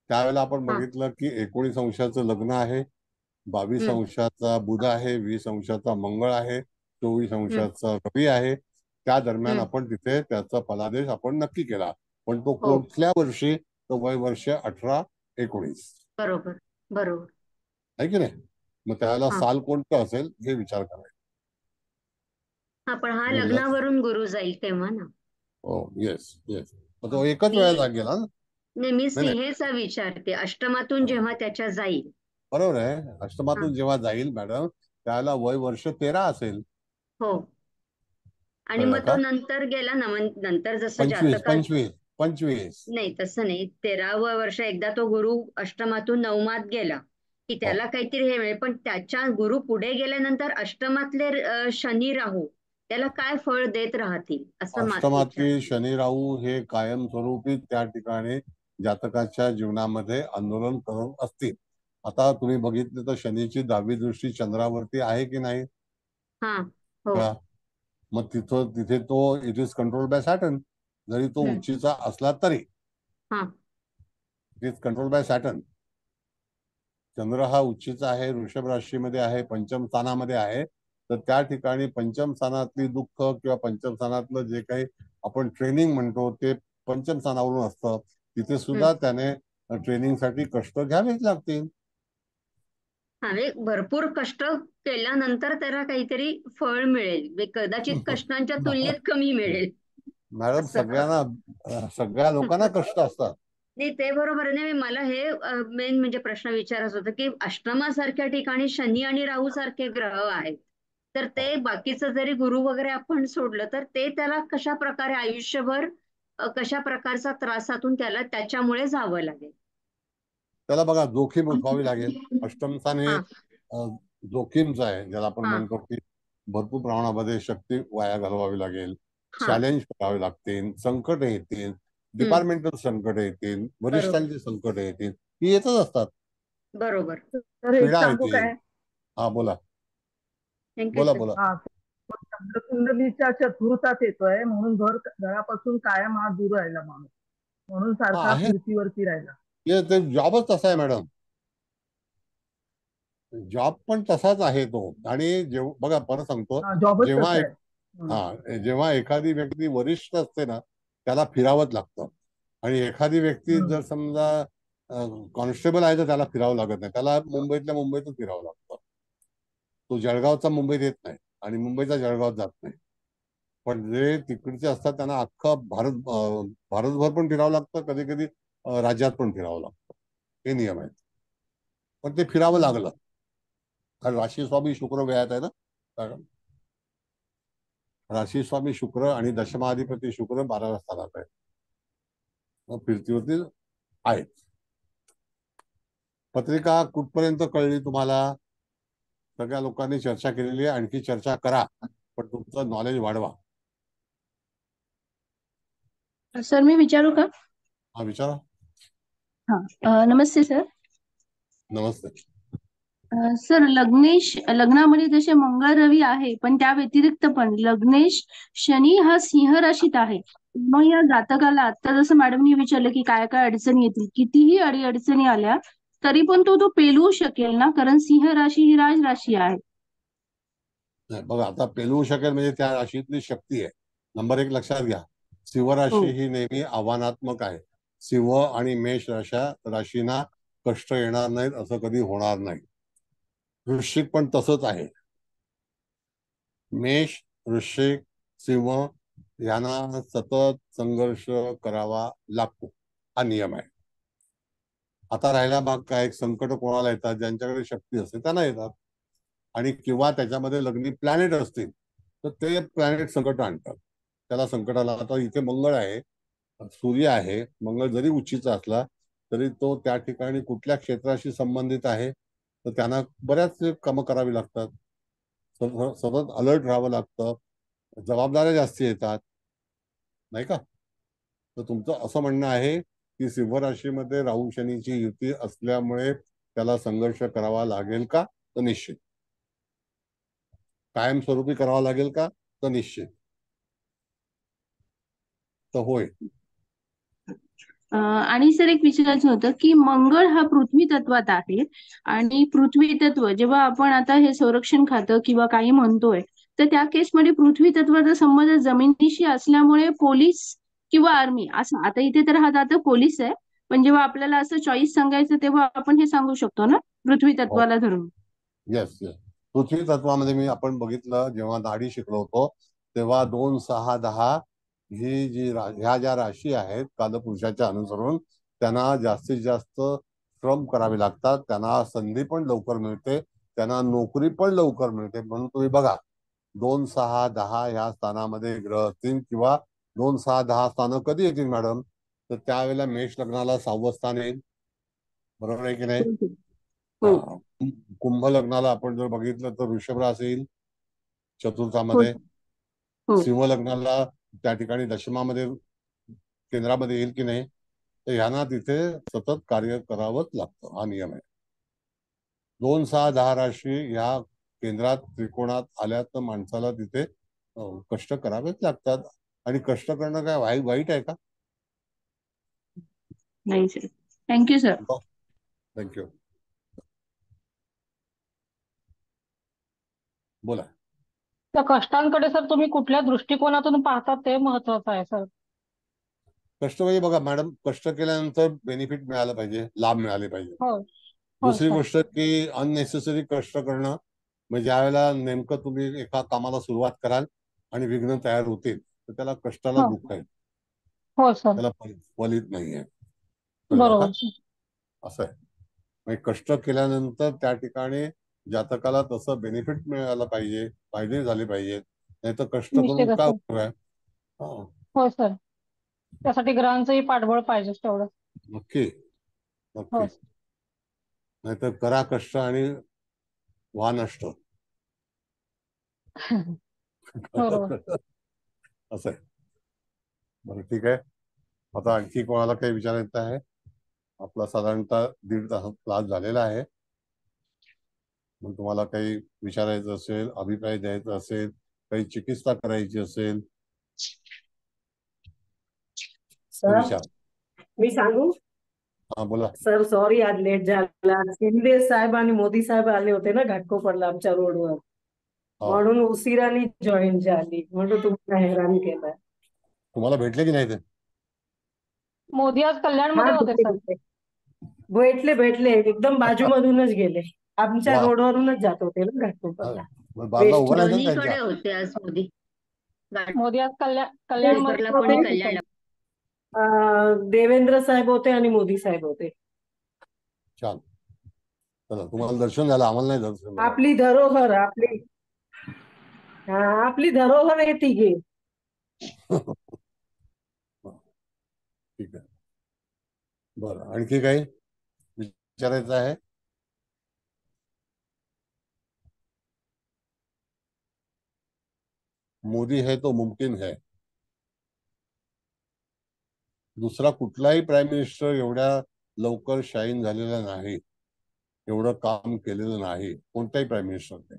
त्यावेळेला आपण हा बघितलं की 19 अंशाचं लग्न आहे, 22 हम्म अंशाचा बुध आहे, 20 अंशाचा मंगळ आहे, 24 हम्म अंशाचा रवी आहे. त्या दरम्यान हम्म आपण तिथे त्याचा फलादेश आपण नक्की केला. पण तो हो, कुठल्या वर्षी? तो वय वर्ष 18-19 बरोबर बरोबर. आहे की नाही? मग त्याला हा साल कोणतं असेल हे विचार करायचा. हा पण हा बोलला. लग्नावरून गुरु जाईल तेव्हा ना. हो, येस येस. मग हा. तो एकच मी वेळेला गेला ना. नाही, मी नाही नाही, सिंहेचा विचारते, अष्टमातून जेव्हा त्याच्या जाईल. बरोबर आहे. हा अष्टमातून जेव्हा जाईल मॅडम, त्याला वय वर्ष 13 असेल. हो, आणि कळलं मग तो का? नंतर गेला ना, मग नंतर जसं 25 जातकात. 25 25. नाही तसं नाही, 13वं वर्ष एकदा तो गुरु अष्टमातून नवमात गेला की हो, त्याला काहीतरी हे मिळेल. पण त्याच्या गुरु पुढे गेल्यानंतर अष्टमातले शनी राहू त्याला काय फळ देत राहतील असं विचार. अष्टमातली शनी राहू हे कायमस्वरूपी त्या ठिकाणी जातकाच्या जीवनामध्ये आंदोलन करत असतील. आता तुम्ही बघितलं तर शनीची 10वी दृष्टी चंद्रावरती आहे की नाही? हा हो. का? मग तिथे तो it is control by Saturn. जरी तो हम्म उच्चीचा असला तरी हा it is control by Saturn. चंद्र हा उच्चीचा आहे, वृषभ राशीमध्ये आहे, पंचम स्थानामध्ये आहे. तर त्या ठिकाणी पंचम स्थानातली दुःख किंवा पंचम स्थानातलं जे काही आपण ट्रेनिंग म्हणतो ते पंचम स्थानावरून असतं. तिथे हम्म सुद्धा त्याने ट्रेनिंगसाठी कष्ट घ्यावेच लागतील. म्हणजे भरपूर कष्ट केल्यानंतर त्याला काहीतरी फळ मिळेल, कदाचित कष्टांच्या तुलनेत कमी मिळेल मॅडम, असं. सगळ्या लोकांना कष्ट असतात. नाही ते बरोबर नाही, मला हे मेन म्हणजे प्रश्न विचारायचं होतं की अष्टमासारख्या ठिकाणी शनी आणि राहू सारखे ग्रह आहेत, तर ते बाकीचं जरी गुरु वगैरे आपण सोडलं तर ते त्याला कशा प्रकारे आयुष्यभर कशा प्रकारचा त्रासातून त्याला त्याच्यामुळे जावं लागेल. त्याला बघा जोखीम उठवावी लागेल. अष्टम स्थान हे हा जोखीमचं आहे, ज्याला आपण हा म्हणतो की भरपूर प्रमाणामध्ये शक्ती वाया घालवावी लागेल, हा चॅलेंज करावे लागतील, संकट येतील, हम्म डिपार्टमेंटल संकट येतील, बरोबर वरिष्ठांची संकट येतील, ही येतच असतात. बरोबर. तर एक पीडा सांगू येतील. काय? हा बोला थँक्यू बोला सर. बोला. हा, चंद्रकुंडलीच्या चतुर्थात येतोय म्हणून घरापासून कायम हा दूर राहिला माणूस, म्हणून हा सारखा आहे. फिरतीवरती राहिला. ते जॉबच तसा आहे मॅडम. जॉब पण तसाच आहे तो. आणि बघा परत सांगतो, हा, जॉबच जेव्हा तसा आहे. हम्म. जेव्हा एखादी व्यक्ती वरिष्ठ असते ना, त्याला फिरावंच लागतं. आणि एखादी व्यक्ती हम्म. जर समजा कॉन्स्टेबल आहे तर त्याला फिरावं लागत नाही, त्याला मुंबईतल्या मुंबईतच फिरावं लागतं. तो जळगावचा मुंबईत येत नाही आणि मुंबईचा जळगावात जात नाही. पण जे तिकडचे असतात त्यांना अख्खं भारतभर पण फिरावं लागतं, कधी कधी राज्यात पण फिरावं लागतं. हे नियम आहेत. पण ते फिरावं हम्म. लागलं कारण राशी स्वामी शुक्र व्यायात आहे ना. कारण राशी स्वामी शुक्र आणि दशमाधिपती शुक्र 12व्या स्थानात आहे. मग फिरतीवरती आहेत. पत्रिका कुठपर्यंत कळली तुम्हाला? सगळ्या लोकांनी चर्चा केलेली आहे, आणखी चर्चा करा, पण तुमचं नॉलेज वाढवा. सर मी विचारू का? हा, विचारा. हा, नमस्ते सर. नमस्ते. सर, लग्नामध्ये जसे मंगळ रवी आहे, पण त्या व्यतिरिक्त पण लग्नेश शनी हा सिंह राशीत आहे. मग या जातकाला आता जसं मॅडमनी विचारलं की काय काय अडचणी येतील, कितीही अडचणी आल्या तरी पण तो पेलवू शकेल ना, कारण सिंह राशी ही राज राशी आहे. नाही, बघा, आता पेलवू शकेल म्हणजे त्या राशीतली शक्ती आहे. नंबर 1 लक्षात घ्या, सिंह राशी ही नेहमी आव्हानात्मक आहे. सिंह आणि मेष राशीना कष्ट येणार नाहीत असं कधी होणार नाही. वृश्चिक पण तसंच आहे. मेष, वृश्चिक, सिंह यांना सतत संघर्ष करावा लागतो, हा नियम आहे. आता राहिला भाग काय, संकट कोणाला येतात, ज्यांच्याकडे शक्ती असते त्यांना येतात, आणि किंवा त्याच्यामध्ये लग्नी प्लॅनेट असतील तर ते प्लॅनेट संकट आणतात. त्याला संकटाला, आता इथे मंगळ आहे, सूर्य आहे. मंगळ जरी उच्चीचा असला तरी तो त्या ठिकाणी कुठल्या क्षेत्राशी संबंधित आहे, तर त्यांना बऱ्याच कामं करावी लागतात, सतत अलर्ट राहावं लागतं, जबाबदाऱ्या जास्ती येतात, नाही का? तर तुमचं असं म्हणणं आहे की सिंह राशीमध्ये राहू शनीची युती असल्यामुळे त्याला संघर्ष करावा लागेल का? तर निश्चित. कायमस्वरूपी करावा लागेल का? तर निश्चित. तर होय. आणि सर एक विचारायचं होतं की मंगळ हा पृथ्वी तत्वात आहे, आणि पृथ्वी तत्व जेव्हा आपण आता हे संरक्षण खातं किंवा काही म्हणतोय, तर त्या केसमध्ये पृथ्वी तत्वाचा संबंध जमिनीशी असल्यामुळे पोलीस किंवा आर्मी असं, आता इथे तर हा आता पोलीस आहे, पण जेव्हा आपल्याला असं चॉईस सांगायचं तेव्हा आपण हे सांगू शकतो ना, पृथ्वी तत्वाला धरून. येस. पृथ्वी तत्वामध्ये मी आपण बघितलं, जेव्हा नाडी शिकलो होतो तेव्हा 2, 6, 10 ही ह्या ज्या राशी आहेत कालपुरुषाच्या अनुसरून, त्यांना जास्तीत जास्त श्रम करावे लागतात, त्यांना संधी पण लवकर मिळते, त्यांना नोकरी पण लवकर मिळते. म्हणून तुम्ही बघा, 2, 6, 10 ह्या स्थानामध्ये ग्रह असतील, किंवा 2, 6, 10 स्थानं कधी येतील मॅडम? तर त्यावेळेला मेष लग्नाला 6वं स्थान येईल, बरोबर आहे की नाही? कुंभ लग्नाला आपण जर बघितलं तर वृषभ राशी येईल चतुर्थामध्ये. सिंह लग्नाला त्या ठिकाणी दशमामध्ये, केंद्रामध्ये येईल की नाही? तर ह्यांना तिथे सतत कार्य करावंच लागतं, हा नियम आहे. 2, 6, 10 राशी ह्या केंद्रात त्रिकोणात आल्या तर माणसाला तिथे कष्ट करावेच लागतात. आणि कष्ट करणं काय वाईट आहे का? नाही सर. Thank you sir. थँक्यू. बोला. त्या कष्टांकडे सर तुम्ही कुठल्या दृष्टिकोनातून पाहतात ते महत्वाचं आहे सर. कष्ट म्हणजे बघा मॅडम, कष्ट केल्यानंतर बेनिफिट मिळालं पाहिजे, लाभ मिळाले पाहिजे. दुसरी गोष्ट की अननेसेसरी कष्ट करणं, म्हणजे ज्या वेळेला नेमकं तुम्ही एका कामाला सुरुवात कराल आणि विघ्न तयार होतील तर त्याला कष्टाला दुःख आहे, त्याला फलित नाहीये. बरोबर. असं आहे. म्हणजे कष्ट केल्यानंतर त्या ठिकाणी जातकाला तसं बेनिफिट मिळायला पाहिजे, फायदे झाले पाहिजेत, नाही तर कष्ट करून काय उपयोग आहे? हो सर, त्यासाठी ग्रहांचंही पाठबळ पाहिजे तेवढं. नक्की. नाहीतर करा कष्ट आणि व्हा नष्ट. असं आहे. बरं, ठीक आहे. आता आणखी कोणाला काही विचारायचं आहे? आपला साधारणतः 1.5 तास क्लास झालेला आहे. मग तुम्हाला काही विचारायचं असेल, अभिप्राय द्यायचा असेल, काही चिकित्सा करायची असेल, सर मी सांगू? हा, बोला. सर सॉरी, आज लेट झाला. शिंदे साहेब आणि मोदी साहेब आले होते ना घाटकोपरला आमच्या रोडवर, म्हणून उशिराने जॉईन झाली, म्हणून तुम्हाला हैराण केलं. तुम्हाला भेटले की नाही ते? मोदी आज कल्याणमध्ये होते सर. भेटले एकदम बाजूमधूनच गेले, आमच्या रोडवरूनच जात होते ना घाटकोपरला. दोन्हीकडे होते आज मोदी. मोदी आज कल्याणमध्ये. देवेंद्र साहेब होते आणि मोदी साहेब होते. छान. चला, तुम्हाला दर्शन झालं, आम्हाला नाही दर्शन. आपली धरोहर, आपली धरोहर आहे तिघे. ठीक आहे. बरं, आणखी काही? विचारायचं आहे? मोदी है तो मुमकिन है. दुसरा कुठलाही प्राईम मिनिस्टर एवढ्या लवकर शाईन झालेला नाही, एवढं काम केलेलं नाही कोणत्याही प्राईम मिनिस्टरने.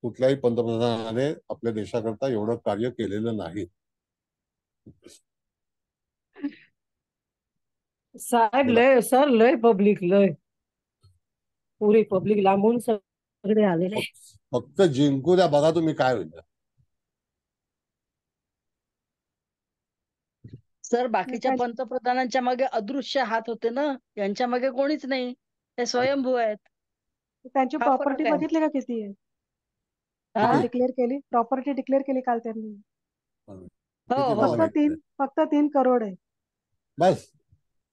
कुठल्याही पंतप्रधानाने आपल्या देशाकरता एवढं कार्य केलेलं नाही. साहेब लय पब्लिक लय पुरी पब्लिक लांबून सगळे आलेले. फक्त जिंकू द्या, बघा तुम्ही काय होईल. सर बाकीच्या पंतप्रधानांच्या मागे अदृश्य हात होते ना, यांच्या मागे कोणीच नाही, हे स्वयंभू आहेत. त्यांची हा प्रॉपर्टी फरक आहे. बघितली का किती आहे? हा? काल डिक्लेअर केली, प्रॉपर्टी डिक्लेअर केली काल त्यांनी. हो हो फक्त 3 करोड आहे.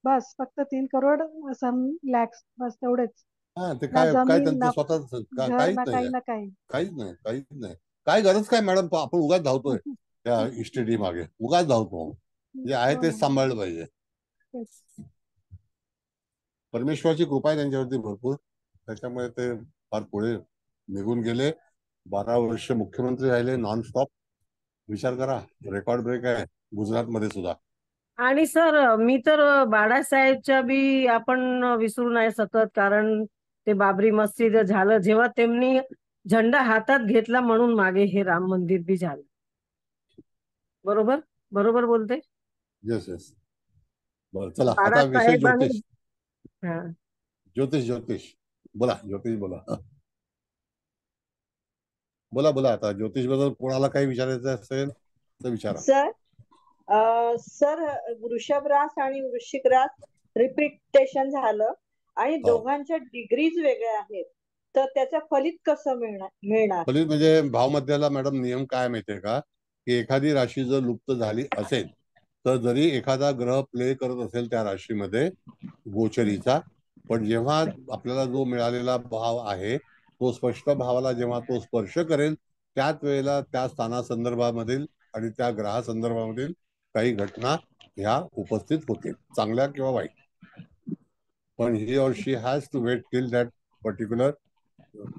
बस फक्त 3 करोड सम लॅक्स, बस तेवढेच. हा, ते ना काय जमीन, त्यांचं ना स्वतः घर, काहीच ना काही नाही, ना काही. काहीच नाही. काय गरज काय मॅडम, आपण उगाच धावतोय त्या इस्टेटी मागे, उगाच धावतो. जे आहे तेच सांभाळलं पाहिजे. परमेश्वराची कृपा आहे त्यांच्यावरती भरपूर, त्याच्यामुळे ते फार पुढे निघून गेले. 12 वर्ष मुख्यमंत्री राहिले नॉनस्टॉप. विचार करा, रेकॉर्ड ब्रेक आहे गुजरातमध्ये सुद्धा. आणि सर मी तर बाळासाहेबच्या बी आपण विसरू नाही सतत, कारण ते बाबरी मस्जिद झालं जेव्हा त्यांनी झेंडा हातात घेतला म्हणून मागे हे राम मंदिर बी झालं. बरोबर बोलते. येस. बरं, चला आता विषय ज्योतिष. ज्योतिष बोला. बोला आता ज्योतिष बद्दल कोणाला काही विचारायचं असेल तर विचारा. सर वृषभ रास आणि वृश्चिक रास रिपीटेशन झालं आणि दोघांच्या डिग्रीज वेगळ्या आहेत, तर त्याचं फलित कसं मिळणार? फलित म्हणजे भावमध्याला मॅडम नियम काय माहितीये का, की एखादी राशी जर लुप्त झाली असेल तर जरी एखादा ग्रह प्ले करत असेल त्या राशीमध्ये गोचरीचा, पण जेव्हा आपल्याला जो मिळालेला भाव आहे तो स्पष्ट भावाला जेव्हा तो स्पर्श करेल त्याच वेळेला त्या स्थानासंदर्भामधील आणि त्या ग्रहासंदर्भामधील काही घटना ह्या उपस्थित होतील, चांगल्या किंवा वाईट. पण he or she has to wait till that particular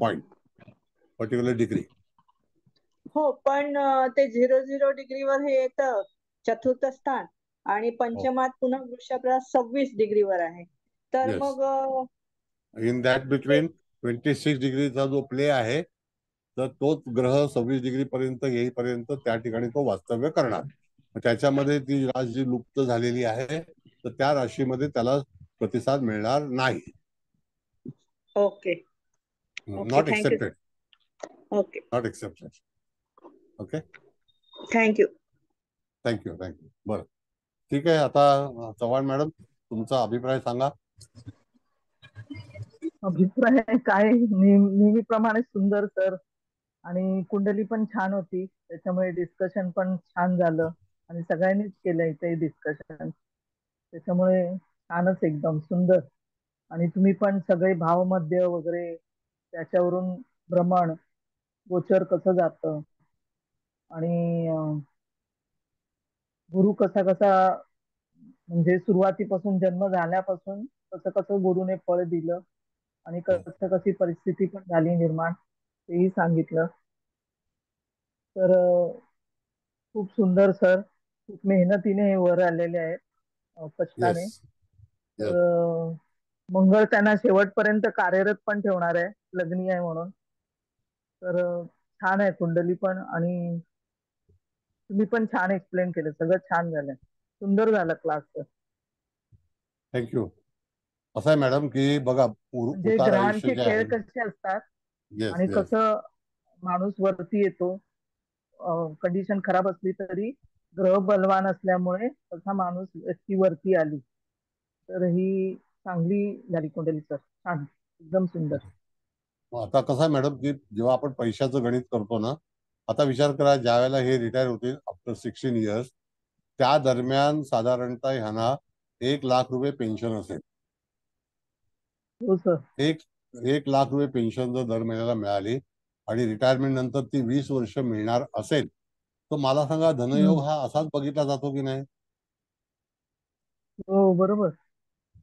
point, particular degree. हो, पण ते 0 डिग्रीवर हे येतं चतुर्थ स्थान, आणि पंचमात पुन्हा वृषभ रास 26 डिग्रीवर आहे, तर मग इन दॅट बिटवीन 26 डिग्रीचा जो प्ले आहे तर तोच ग्रह 26 डिग्री पर्यंत येईपर्यंत त्या ठिकाणी तो वास्तव्य करणार. त्याच्यामध्ये ती राशी जी लुप्त झालेली आहे तर त्या राशीमध्ये त्याला प्रतिसाद मिळणार नाही. Okay, not accepted. Okay, not accepted. Okay, thank you. बरं, ठीक आहे. आता चव्हाण मॅडम तुमचा अभिप्राय सांगा. अभिप्राय काय, नेहमीप्रमाणे सुंदर सर, आणि कुंडली पण छान होती, त्याच्यामुळे डिस्कशन पण छान झालं आणि सगळ्यांनीच केलं इथे डिस्कशन, त्याच्यामुळे छानच एकदम सुंदर. आणि तुम्ही पण सगळे भावमध्य वगैरे त्याच्यावरून भ्रमण गोचर कसं जातं आणि गुरु कसा म्हणजे सुरुवातीपासून जन्म झाल्यापासून कसं गुरुने फळ दिलं आणि कशी परिस्थिती पण झाली निर्माण, तेही सांगितलं. तर खूप सुंदर सर, खूप मेहनतीने हे वर आलेले आहेत, कष्टाने. तर मंगळ त्यांना शेवटपर्यंत कार्यरत पण ठेवणार आहे, लग्नी आहे म्हणून. तर छान आहे कुंडली पण, आणि तुम्ही पण छान एक्सप्लेन केलं, सगळं छान झालं, सुंदर झालं क्लास. थँक्यू. असं आहे मॅडम की बघा, म्हणजे ग्रहांचे खेळ कसे असतात आणि कसं माणूस वरती येतो, कंडिशन खराब असली तरी ग्रह बलवान असल्यामुळे तसा माणूस व्यक्ती वरती आली. तर ही चांगली झाली कुंडली सर, छान, एकदम सुंदर. आता कसं आहे मॅडम की जेव्हा आपण पैशाचं गणित करतो ना, आता विचार करा ज्या वेळेला हे रिटायर होतील आफ्टर 16 इयर्स, त्या दरम्यान साधारणतः ह्यांना 1 लाख रुपये पेन्शन असेल. हो सर. 1 लाख रुपये पेन्शन जर दर महिन्याला मिळाली आणि रिटायरमेंट नंतर ती 20 वर्ष मिळणार असेल तर मला सांगा, धनयोग हा असाच बघितला जातो की नाही? हो बरोबर.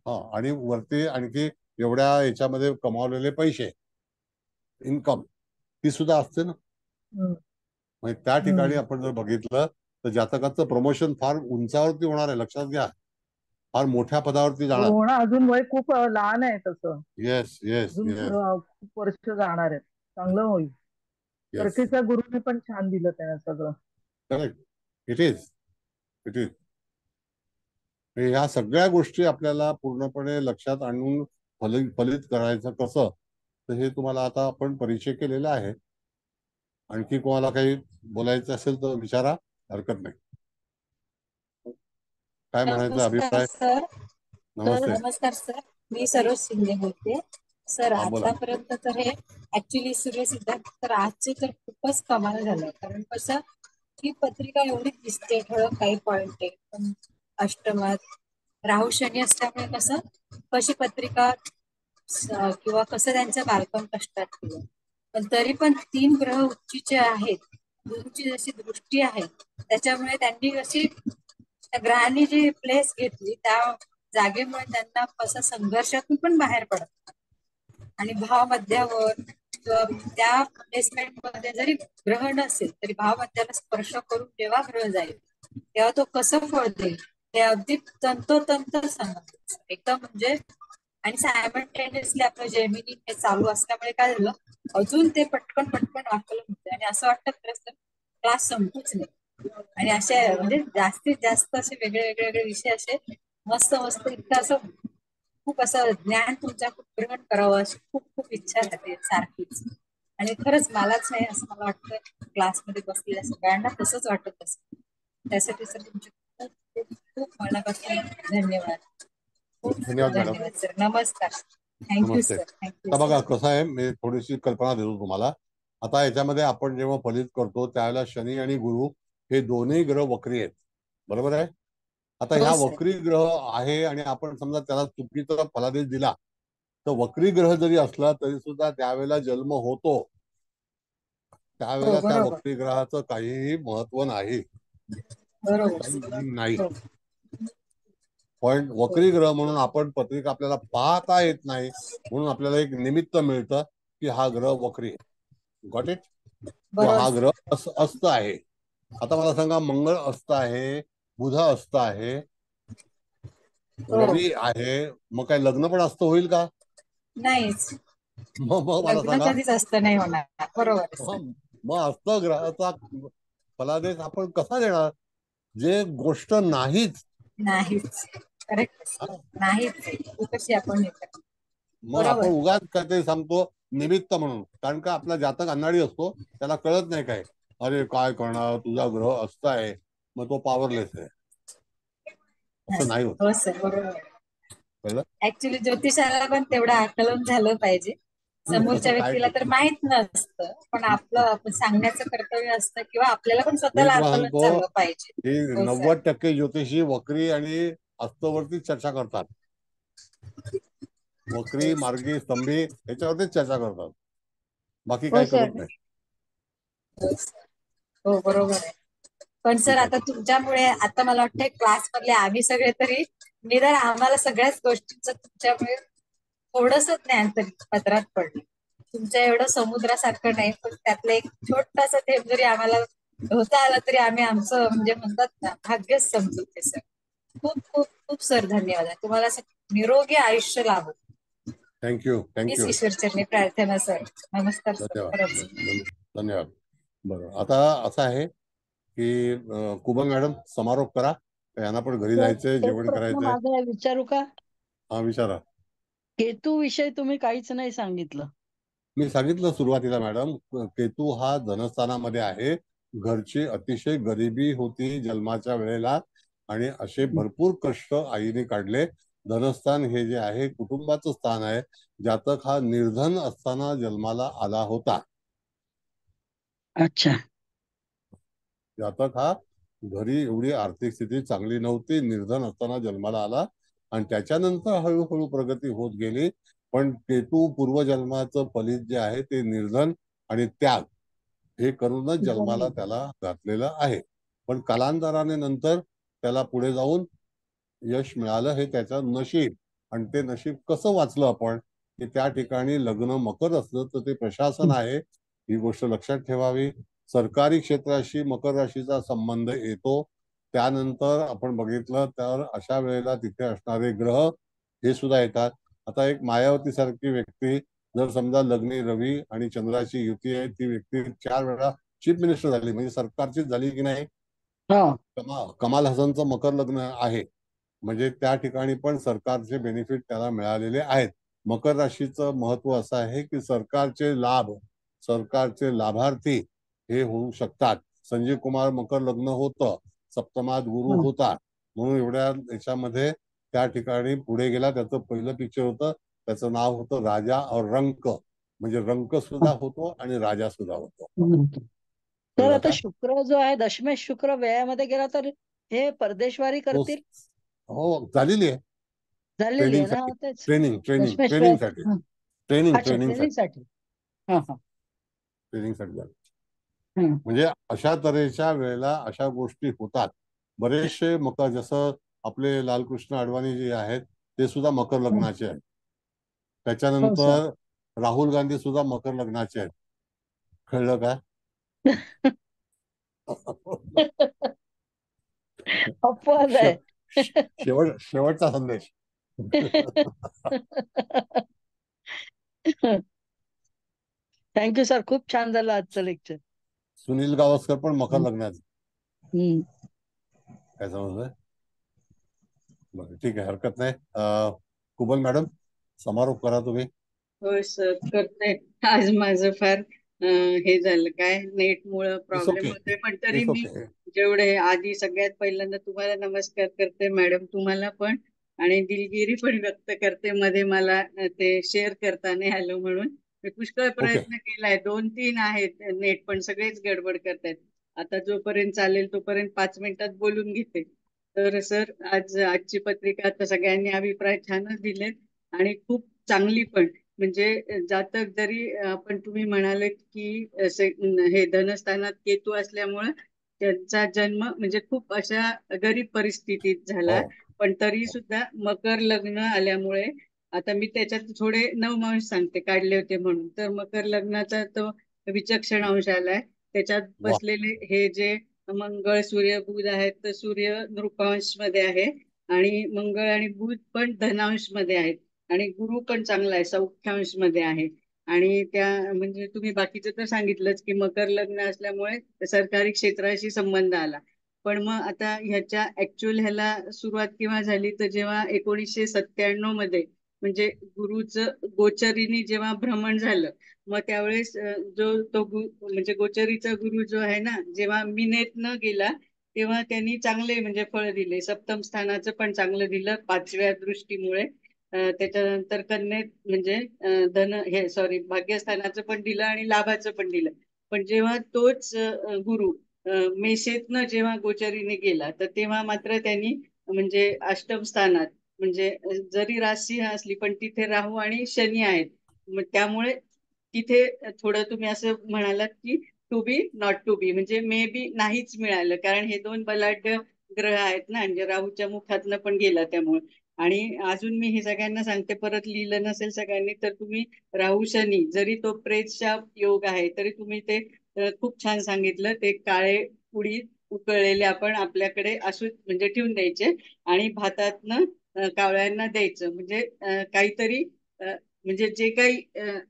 हा, आणि वरती आणखी एवढ्या याच्यामध्ये कमावलेले पैसे, इन्कम, ती सुद्धा असते ना. म्हणजे त्या ठिकाणी आपण जर बघितलं तर जातकाचं प्रमोशन फार उंचावरती होणार आहे, लक्षात घ्या. फार मोठ्या पदावरती जाणार. हो ना, अजून वय खूप लहान आहे तसं. येस येस अजून येस. खूप वर्ष जाणार आहेत. चांगलं होईल. परकेच्या गुरुने पण छान दिलं त्यांना सगळं. Correct. It is it is. ह्या सगळ्या गोष्टी आपल्याला पूर्णपणे लक्षात आणून फलित करायचं कसं, तर हे तुम्हाला आता आपण परिचय केलेला आहे. आणखी कोणाला काही बोलायचं असेल तर विचारा, हरकत नाही. काय म्हणायचं अभिप्राय? सर. नमस्ते. नमस्कार सर, मी सरोज शिंदे बोलते. सर, बोला. आतापर्यंत तर हे ऍक्च्युली सूर्यसिद्धांत तर आजचे तर खूपच कमाल झालं. कारण कसं ही पत्रिका एवढी दिसते, ठळक काही पॉइंट आहे, पण अष्टमात राहू शनी असल्यामुळे कसं कशी पत्रिका किंवा कसं त्यांचं बालपण कष्टात केलं, पण तरी पण 3 ग्रह उच्चीचे आहेत. गुरुची जशी दृष्टी आहे त्याच्यामुळे त्यांनी कशी त्या ग्रहांनी जी प्लेस घेतली त्या जागेमुळे त्यांना कसं संघर्षातून पण बाहेर पडतात. आणि भाव मध्यावर किंवा त्या प्लेसमेंट मध्ये जरी ग्रह नसेल तरी भाव मध्याला स्पर्श करून जेव्हा ग्रह जाईल तेव्हा तो कसं फळ देईल हे अगदी तंतोतंत सांगत एकदम. म्हणजे आणि सायमल्टेनियसली आपलं जेमिनी हे चालू असल्यामुळे काय झालं, अजून ते पटकन आकलन होते आणि असं वाटतं खरंच तर क्लास संपूच नाही. आणि असे म्हणजे जास्तीत जास्त असे वेगळे विषय असे मस्त इतकं असं खूप असं ज्ञान तुमच्याकडून ग्रहण करावं अशी खूप इच्छा राहते सारखीच. आणि खरंच मलाच नाही असं मला वाटतं, क्लासमध्ये बसलेल्या सगळ्यांना तसंच वाटत असतं. त्यासाठी सर तुमचे खूप मनापासून धन्यवाद. धन्यवाद मॅडम. धन्यवाद सर. नमस्कार. थँक्यू नमस्ते. सर. थँक्यू आता बघा सर. कसं आहे, मी थोडीशी कल्पना देतो तुम्हाला. आता याच्यामध्ये आपण जेव्हा फलित करतो त्यावेळेला शनी आणि गुरु हे दोन्ही ग्रह वक्री आहेत, बरोबर आहे. आता ह्या वक्री ग्रह आहे आणि आपण समजा त्याला चुकीचा फलादेश दिला तर वक्री ग्रह जरी असला तरी सुद्धा त्यावेळेला जन्म होतो, त्यावेळेला त्या वक्री ग्रहाचं काहीही महत्व नाही. नाही. पण वक्री ग्रह म्हणून आपण पत्रिका आपल्याला पाहता येत नाही, म्हणून आपल्याला एक निमित्त मिळतं की हा ग्रह वक्री आहे. Got it? हा ग्रह अस्त आहे. आता मला सांगा, मंगळ अस्त आहे, बुध अस्त आहे, रवी आहे, मग काय लग्न पण अस्त होईल का? नाहीच. मग मला सांगा, कधीच असतं नाही होणार. बरोबर. मग अस्त ग्रहाचा फलादेश आपण कसा देणार, जे गोष्ट नाहीच. करेक्ट. नाहीच कशी आपण मग आपण उगाच काहीतरी सांगतो निमित्त म्हणून, कारण का आपला जातक अन्नाडी असतो, त्याला कळत नाही काय, अरे काय करणार, तुझा ग्रह अस्त आहे मग तो पॉवरलेस आहे, असं नाही होत. हो सर, बरोबर. ऍक्च्युली ज्योतिषाला पण तेवढं आकलन झालं पाहिजे. समोरच्या व्यक्तीला तर माहित नसतं, पण आपलं सांगण्याचं कर्तव्य असतं किंवा आपल्याला पण स्वतःला आकलन झालं पाहिजे. 90% ज्योतिषी वक्री आणि अस्तवरती चर्चा करतात. वक्री, मार्गी, स्तंभी याच्यावरतीच चर्चा करतात, बाकी काही करत नाही. हो, बरोबर आहे. पण सर आता तुमच्यामुळे आता मला वाटतं क्लास मधले आम्ही सगळे तरी निदान आम्हाला सगळ्याच गोष्टींचं तुमच्यामुळे थोडंसं ज्ञान तरी पदरात पडलं. तुमच्या एवढं समुद्रासारखं नाही, पण त्यातलं एक छोटासा थेंब जरी आम्हाला होता आला तरी आम्ही आमचं म्हणजे म्हणतात ना भाग्यच समजू ते. सर खूप सर धन्यवाद. तुम्हाला निरोगी आयुष्य लाभो. थँक्यू. ईश्वरचरणी प्रार्थना सर. नमस्कार सर. धन्यवाद. बरं, आता असं आहे की कुबल मॅडम समारोप करा, यांना पण घरी जायचंय, जेवण करायचंय. माझा विचारू का? हा, विचारा. केतू विषय तुम्ही काहीच नाही सांगितलं. मी सांगितलं सुरुवातीला मॅडम, केतू हा धनस्थानामध्ये आहे. घरची अतिशय गरिबी होती जन्माच्या वेळेला आणि असे भरपूर कष्ट आईने काढले. धनस्थान हे जे आहे कुटुंबाचं स्थान आहे. जातक हा निर्धन असताना जन्माला आला होता. अच्छा. जातक हा घरी एवढी आर्थिक स्थिती चांगली नव्हती, निर्धन असताना जन्माला आला आणि त्याच्यानंतर हळूहळू प्रगती होत गेली. पण केतू पूर्वजन्माचं फलित जे आहे ते निर्धन आणि त्याग हे करूनच जन्माला त्याला घातलेलं आहे. पण कालांतराने नंतर त्याला पुढे जाऊन यश मिळालं, हे त्याचं नशीब. आणि ते नशीब कसं वाचलं आपण, की त्या ठिकाणी लग्न मकर असलं तर ते प्रशासन आहे, ही गोष्ट लक्षात ठेवावी. सरकारी क्षेत्राशी मकर राशीचा संबंध येतो. त्यानंतर आपण बघितलं तर अशा वेळेला तिथे असणारे ग्रह हे सुद्धा येतात. आता एक मायावती सारखी व्यक्ती जर समजा लग्नी रवी आणि चंद्राची युती आहे, ती व्यक्ती 4 वेळा चीफ मिनिस्टर झाली, म्हणजे सरकारचीच झाली की नाही. कमाल हसनचं मकर लग्न आहे, म्हणजे त्या ठिकाणी पण सरकारचे बेनिफिट त्याला मिळालेले आहेत. मकर राशीचं महत्व असं आहे की सरकारचे लाभ, सरकारचे लाभार्थी हे होऊ शकतात. संजीव कुमार मकर लग्न होतं, सप्तमात गुरु होता, म्हणून एवढ्या याच्यामध्ये त्या ठिकाणी पुढे गेला. त्याचं पहिलं पिक्चर होतं, त्याचं नाव होतं राजा और रंक, म्हणजे रंक सुद्धा होतो आणि राजा सुद्धा होतो. तर आता शुक्र जो आहे दशमेश शुक्र व्ययामध्ये गेला तर हे परदेशवारी करतील. हो, झालेली आहे. झालेली आहे ना तेच. ट्रेनिंग साठी म्हणजे अशा तऱ्हेच्या वेळेला अशा गोष्टी होतात. बरेचसे मकर, जसं आपले लालकृष्ण अडवाणी जे आहेत ते सुद्धा मकर लग्नाचे आहेत. त्याच्यानंतर राहुल गांधी सुद्धा मकर लग्नाचे आहेत. कळलं का? अपवाद आहे. शेवटचा संदेश. थँक्यू सर, खूप छान झालं आजचं लेक्चर. सुनील गावस्कर पण मकर लग्नाचे. काय समजलं? बरं, ठीक आहे, हरकत नाही. कुबल मॅडम, समारोप करा तुम्ही. हो सर, करते. आज माझं फार हे झालं, काय नेटमुळं प्रॉब्लेम होते, पण तरी मी जेवढे आधी सगळ्यात पहिल्यांदा तुम्हाला नमस्कार करते मॅडम, तुम्हाला पण, आणि दिलगिरी पण व्यक्त करते मध्ये मला ते शेअर करता नाही आलं म्हणून. मी पुष्कळ प्रयत्न केलाय, 2-3 आहेत नेट, पण सगळेच गडबड करतायत. आता जोपर्यंत चालेल तोपर्यंत 5 मिनिटात बोलून घेते. तर सर, आजची पत्रिका आता सगळ्यांनी अभिप्राय छानच दिलेत आणि खूप चांगली पण. म्हणजे जातक जरी आपण, तुम्ही म्हणाले की हे धनस्थानात केतू असल्यामुळं त्यांचा जन्म म्हणजे खूप अशा गरीब परिस्थितीत झाला, पण तरी सुद्धा मकर लग्न आल्यामुळे, आता मी त्याच्यात थोडे नवमांश सांगते काढले होते म्हणून, तर मकर लग्नाचा तो विचक्षण अंश आलाय. त्याच्यात बसलेले हे जे मंगळ सूर्य बुध आहेत, तर सूर्य नृपांश मध्ये आहे आणि मंगळ आणि बुध पण धनांश मध्ये आहेत आणि गुरु पण चांगला आहे, सौख्यांश मध्ये आहे. आणि त्या म्हणजे तुम्ही बाकीचं तर सांगितलंच की मकर लग्न असल्यामुळे सरकारी क्षेत्राशी संबंध आला. पण मग आता ह्याच्या ऍक्च्युअल ह्याला सुरुवात केव्हा झाली, तर जेव्हा 1997 मध्ये म्हणजे गुरुचं गोचरीने जेव्हा भ्रमण झालं, मग त्यावेळेस तो म्हणजे गोचरीचा गुरु जो आहे ना, जेव्हा मीनेत न गेला तेव्हा त्यांनी चांगले म्हणजे फळ दिले. सप्तम स्थानाचं पण चांगलं दिलं 5व्या दृष्टीमुळे. त्याच्यानंतर कन्येत म्हणजे भाग्यस्थानाचं पण दिलं आणि लाभाचं पण दिलं. पण जेव्हा तोच गुरु मेषेतनं जेव्हा गोचरीने गेला, तर तेव्हा मात्र त्यांनी म्हणजे अष्टम स्थानात, म्हणजे जरी राशी असली पण तिथे राहू आणि शनी आहेत, मग त्यामुळे तिथे थोडं तुम्ही असं म्हणालात की टू बी नॉट टू बी, म्हणजे मे बी नाहीच मिळालं, कारण हे 2 बलाढ्य ग्रह आहेत ना, म्हणजे राहूच्या मुखातनं पण गेला त्यामुळे. आणि अजून मी हे सगळ्यांना सांगते, परत लिहिलं नसेल सगळ्यांनी तर तुम्ही राहू शनी, जरी तो प्रेतच्या योग आहे तरी तुम्ही ते खूप छान सांगितलं. ते काळे उडीद उकळलेले आपण आपल्याकडे असू म्हणजे ठेवून द्यायचे आणि भातातनं कावळ्यांना द्यायचं, म्हणजे काहीतरी म्हणजे जे काही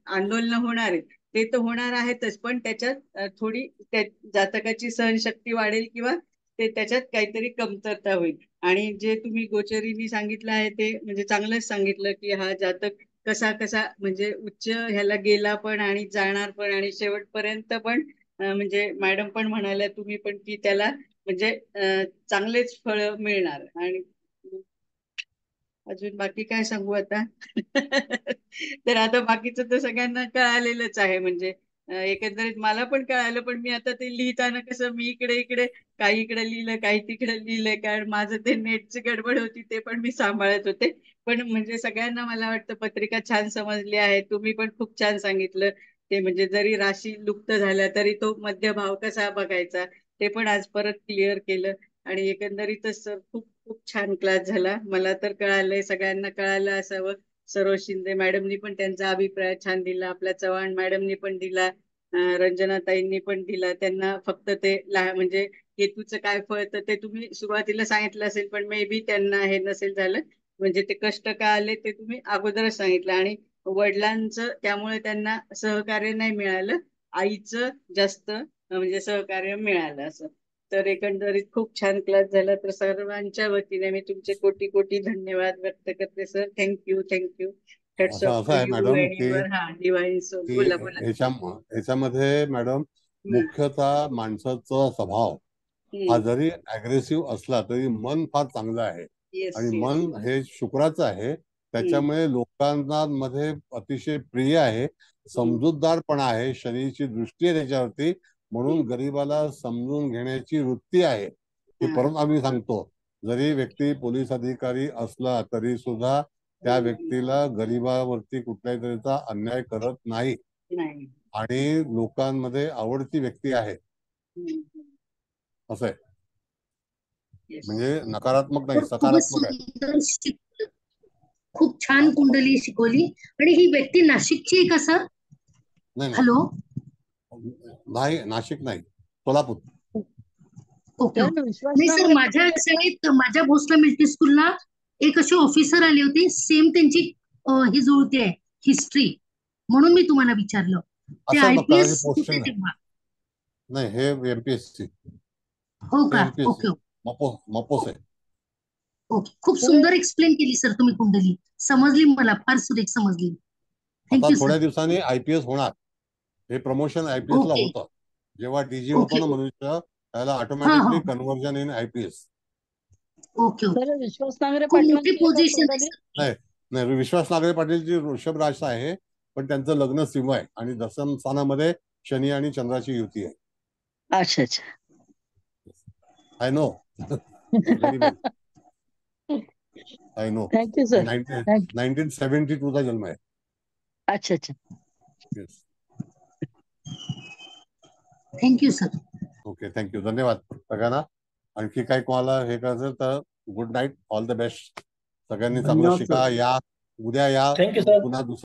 आंदोलन होणार आहे ते तर होणार आहेतच, पण त्याच्यात थोडी त्या जातकाची सहनशक्ती वाढेल किंवा ते त्याच्यात काहीतरी कमतरता होईल. आणि जे तुम्ही गोचरीनी सांगितलं आहे ते म्हणजे चांगलंच सांगितलं की हा जातक कसा कसा म्हणजे उच्च ह्याला गेला पण आणि जाणार पण आणि शेवटपर्यंत पण, म्हणजे मॅडम पण म्हणाल्या तुम्ही पण की त्याला म्हणजे चांगलेच फळ मिळणार. आणि अजून बाकी काय सांगू आता. तर आता बाकीचं तर सगळ्यांना कळालेलंच आहे, म्हणजे एकंदरीत मला पण कळालं, पण मी आता ते लिहिताना कसं मी इकडे काही इकडे लिहिलं काही तिकडे लिहिलंय, कारण माझं ते नेटची गडबड होती ते पण मी सांभाळत होते. पण म्हणजे सगळ्यांना मला वाटतं पत्रिका छान समजली आहे. तुम्ही पण खूप छान सांगितलं ते, म्हणजे जरी राशी लुप्त झाल्या तरी तो मध्यभाव कसा बघायचा ते पण आज परत क्लिअर केलं. आणि एकंदरीतच सर खूप खूप छान क्लास झाला. मला तर कळालंय, सगळ्यांना कळालं असावं. सरोज शिंदे मॅडमनी पण त्यांचा अभिप्राय छान दिला, आपल्या चव्हाण मॅडमनी पण दिला, रंजनाताईंनी पण दिला. त्यांना फक्त ते म्हणजे हेतूचं काय फळ, तर ते तुम्ही सुरुवातीला सांगितलं असेल, पण मे बी त्यांना हे नसेल झालं. म्हणजे ते कष्ट का आले ते तुम्ही अगोदरच सांगितलं. आणि वडिलांचं त्यामुळे त्यांना सहकार्य नाही मिळालं, आईचं जास्त म्हणजे सहकार्य मिळालं असं. तर एकंदरीत खूप छान क्लास झाला. तर सर्वांच्या वतीने मी तुमचे कोटी कोटी धन्यवाद व्यक्त करते सर. Thank you thank you. हेड्स असं ऑफ असं टू आहे यू मॅडम अँड की युअर डिवाइन सोल. की बोला बोला. ह्याच्यामध्ये मॅडम मुख्यतः माणसाचा स्वभाव हा जरी अग्रेसिव्ह असला तरी मन फार चांगलं आहे. येस आणि येस. मन हे शुक्राचं आहे, त्याच्यामुळे लोकांना मध्ये अतिशय प्रिय आहे, समजूतदारपणा आहे, शनीची दृष्टी आहे त्याच्यावरती, म्हणून गरीबाला समजून घेण्याची वृत्ती आहे. की परत आम्ही सांगतो, जरी व्यक्ती पोलीस अधिकारी असला तरी सुद्धा त्या व्यक्तीला गरीबावरती कुठल्याही तऱ्हेचा अन्याय करत नाही आणि लोकांमध्ये आवडती व्यक्ती आहे. असं आहे, म्हणजे नकारात्मक नाही, सकारात्मक आहे. खूप छान कुंडली शिकवली. आणि ही व्यक्ती नाशिकची आहे का सर? हॅलो, नाही नाशिक नाही, सोलापूर. ओके. नाही सर, माझ्या शाळेत माझ्या भोसले मिलिटरी स्कूलला एक असे ऑफिसर आले होते, सेम त्यांची ही जुळते आहे हिस्ट्री, म्हणून मी तुम्हाला विचारलं. ते IPS होते तेव्हा. नाही, हे एमपीएससी. हो का? ओके मपोस आहे. ओके. खूप सुंदर एक्सप्लेन केली सर तुम्ही कुंडली, समजली मला, फार सुरेख समजली. आता थोड्या दिवसांनी IPS होणार. हे प्रमोशन IPS ला होतं. जेव्हा DG होतो ना मनुष्य, त्याला automatically conversion in IPS. Okay. Vishwas Nangare नाही नाही, विश्वास नांगरे पाटीलची वृषभ रास आहे, पण त्यांचं लग्न सिंह आहे आणि दशम स्थानामध्ये शनी आणि चंद्राची युती आहे. अच्छा अच्छा. I know. I know. Thank you sir. 1972 चा जन्म आहे. अच्छा अच्छा. Thank you sir. ओके, थँक्यू, धन्यवाद सगळ्यांना. आणखी काही कोणाला हे करायचं तर good night, all the best. सगळ्यांनी चांगलं शिका, या उद्या या, पुन्हा दुसरं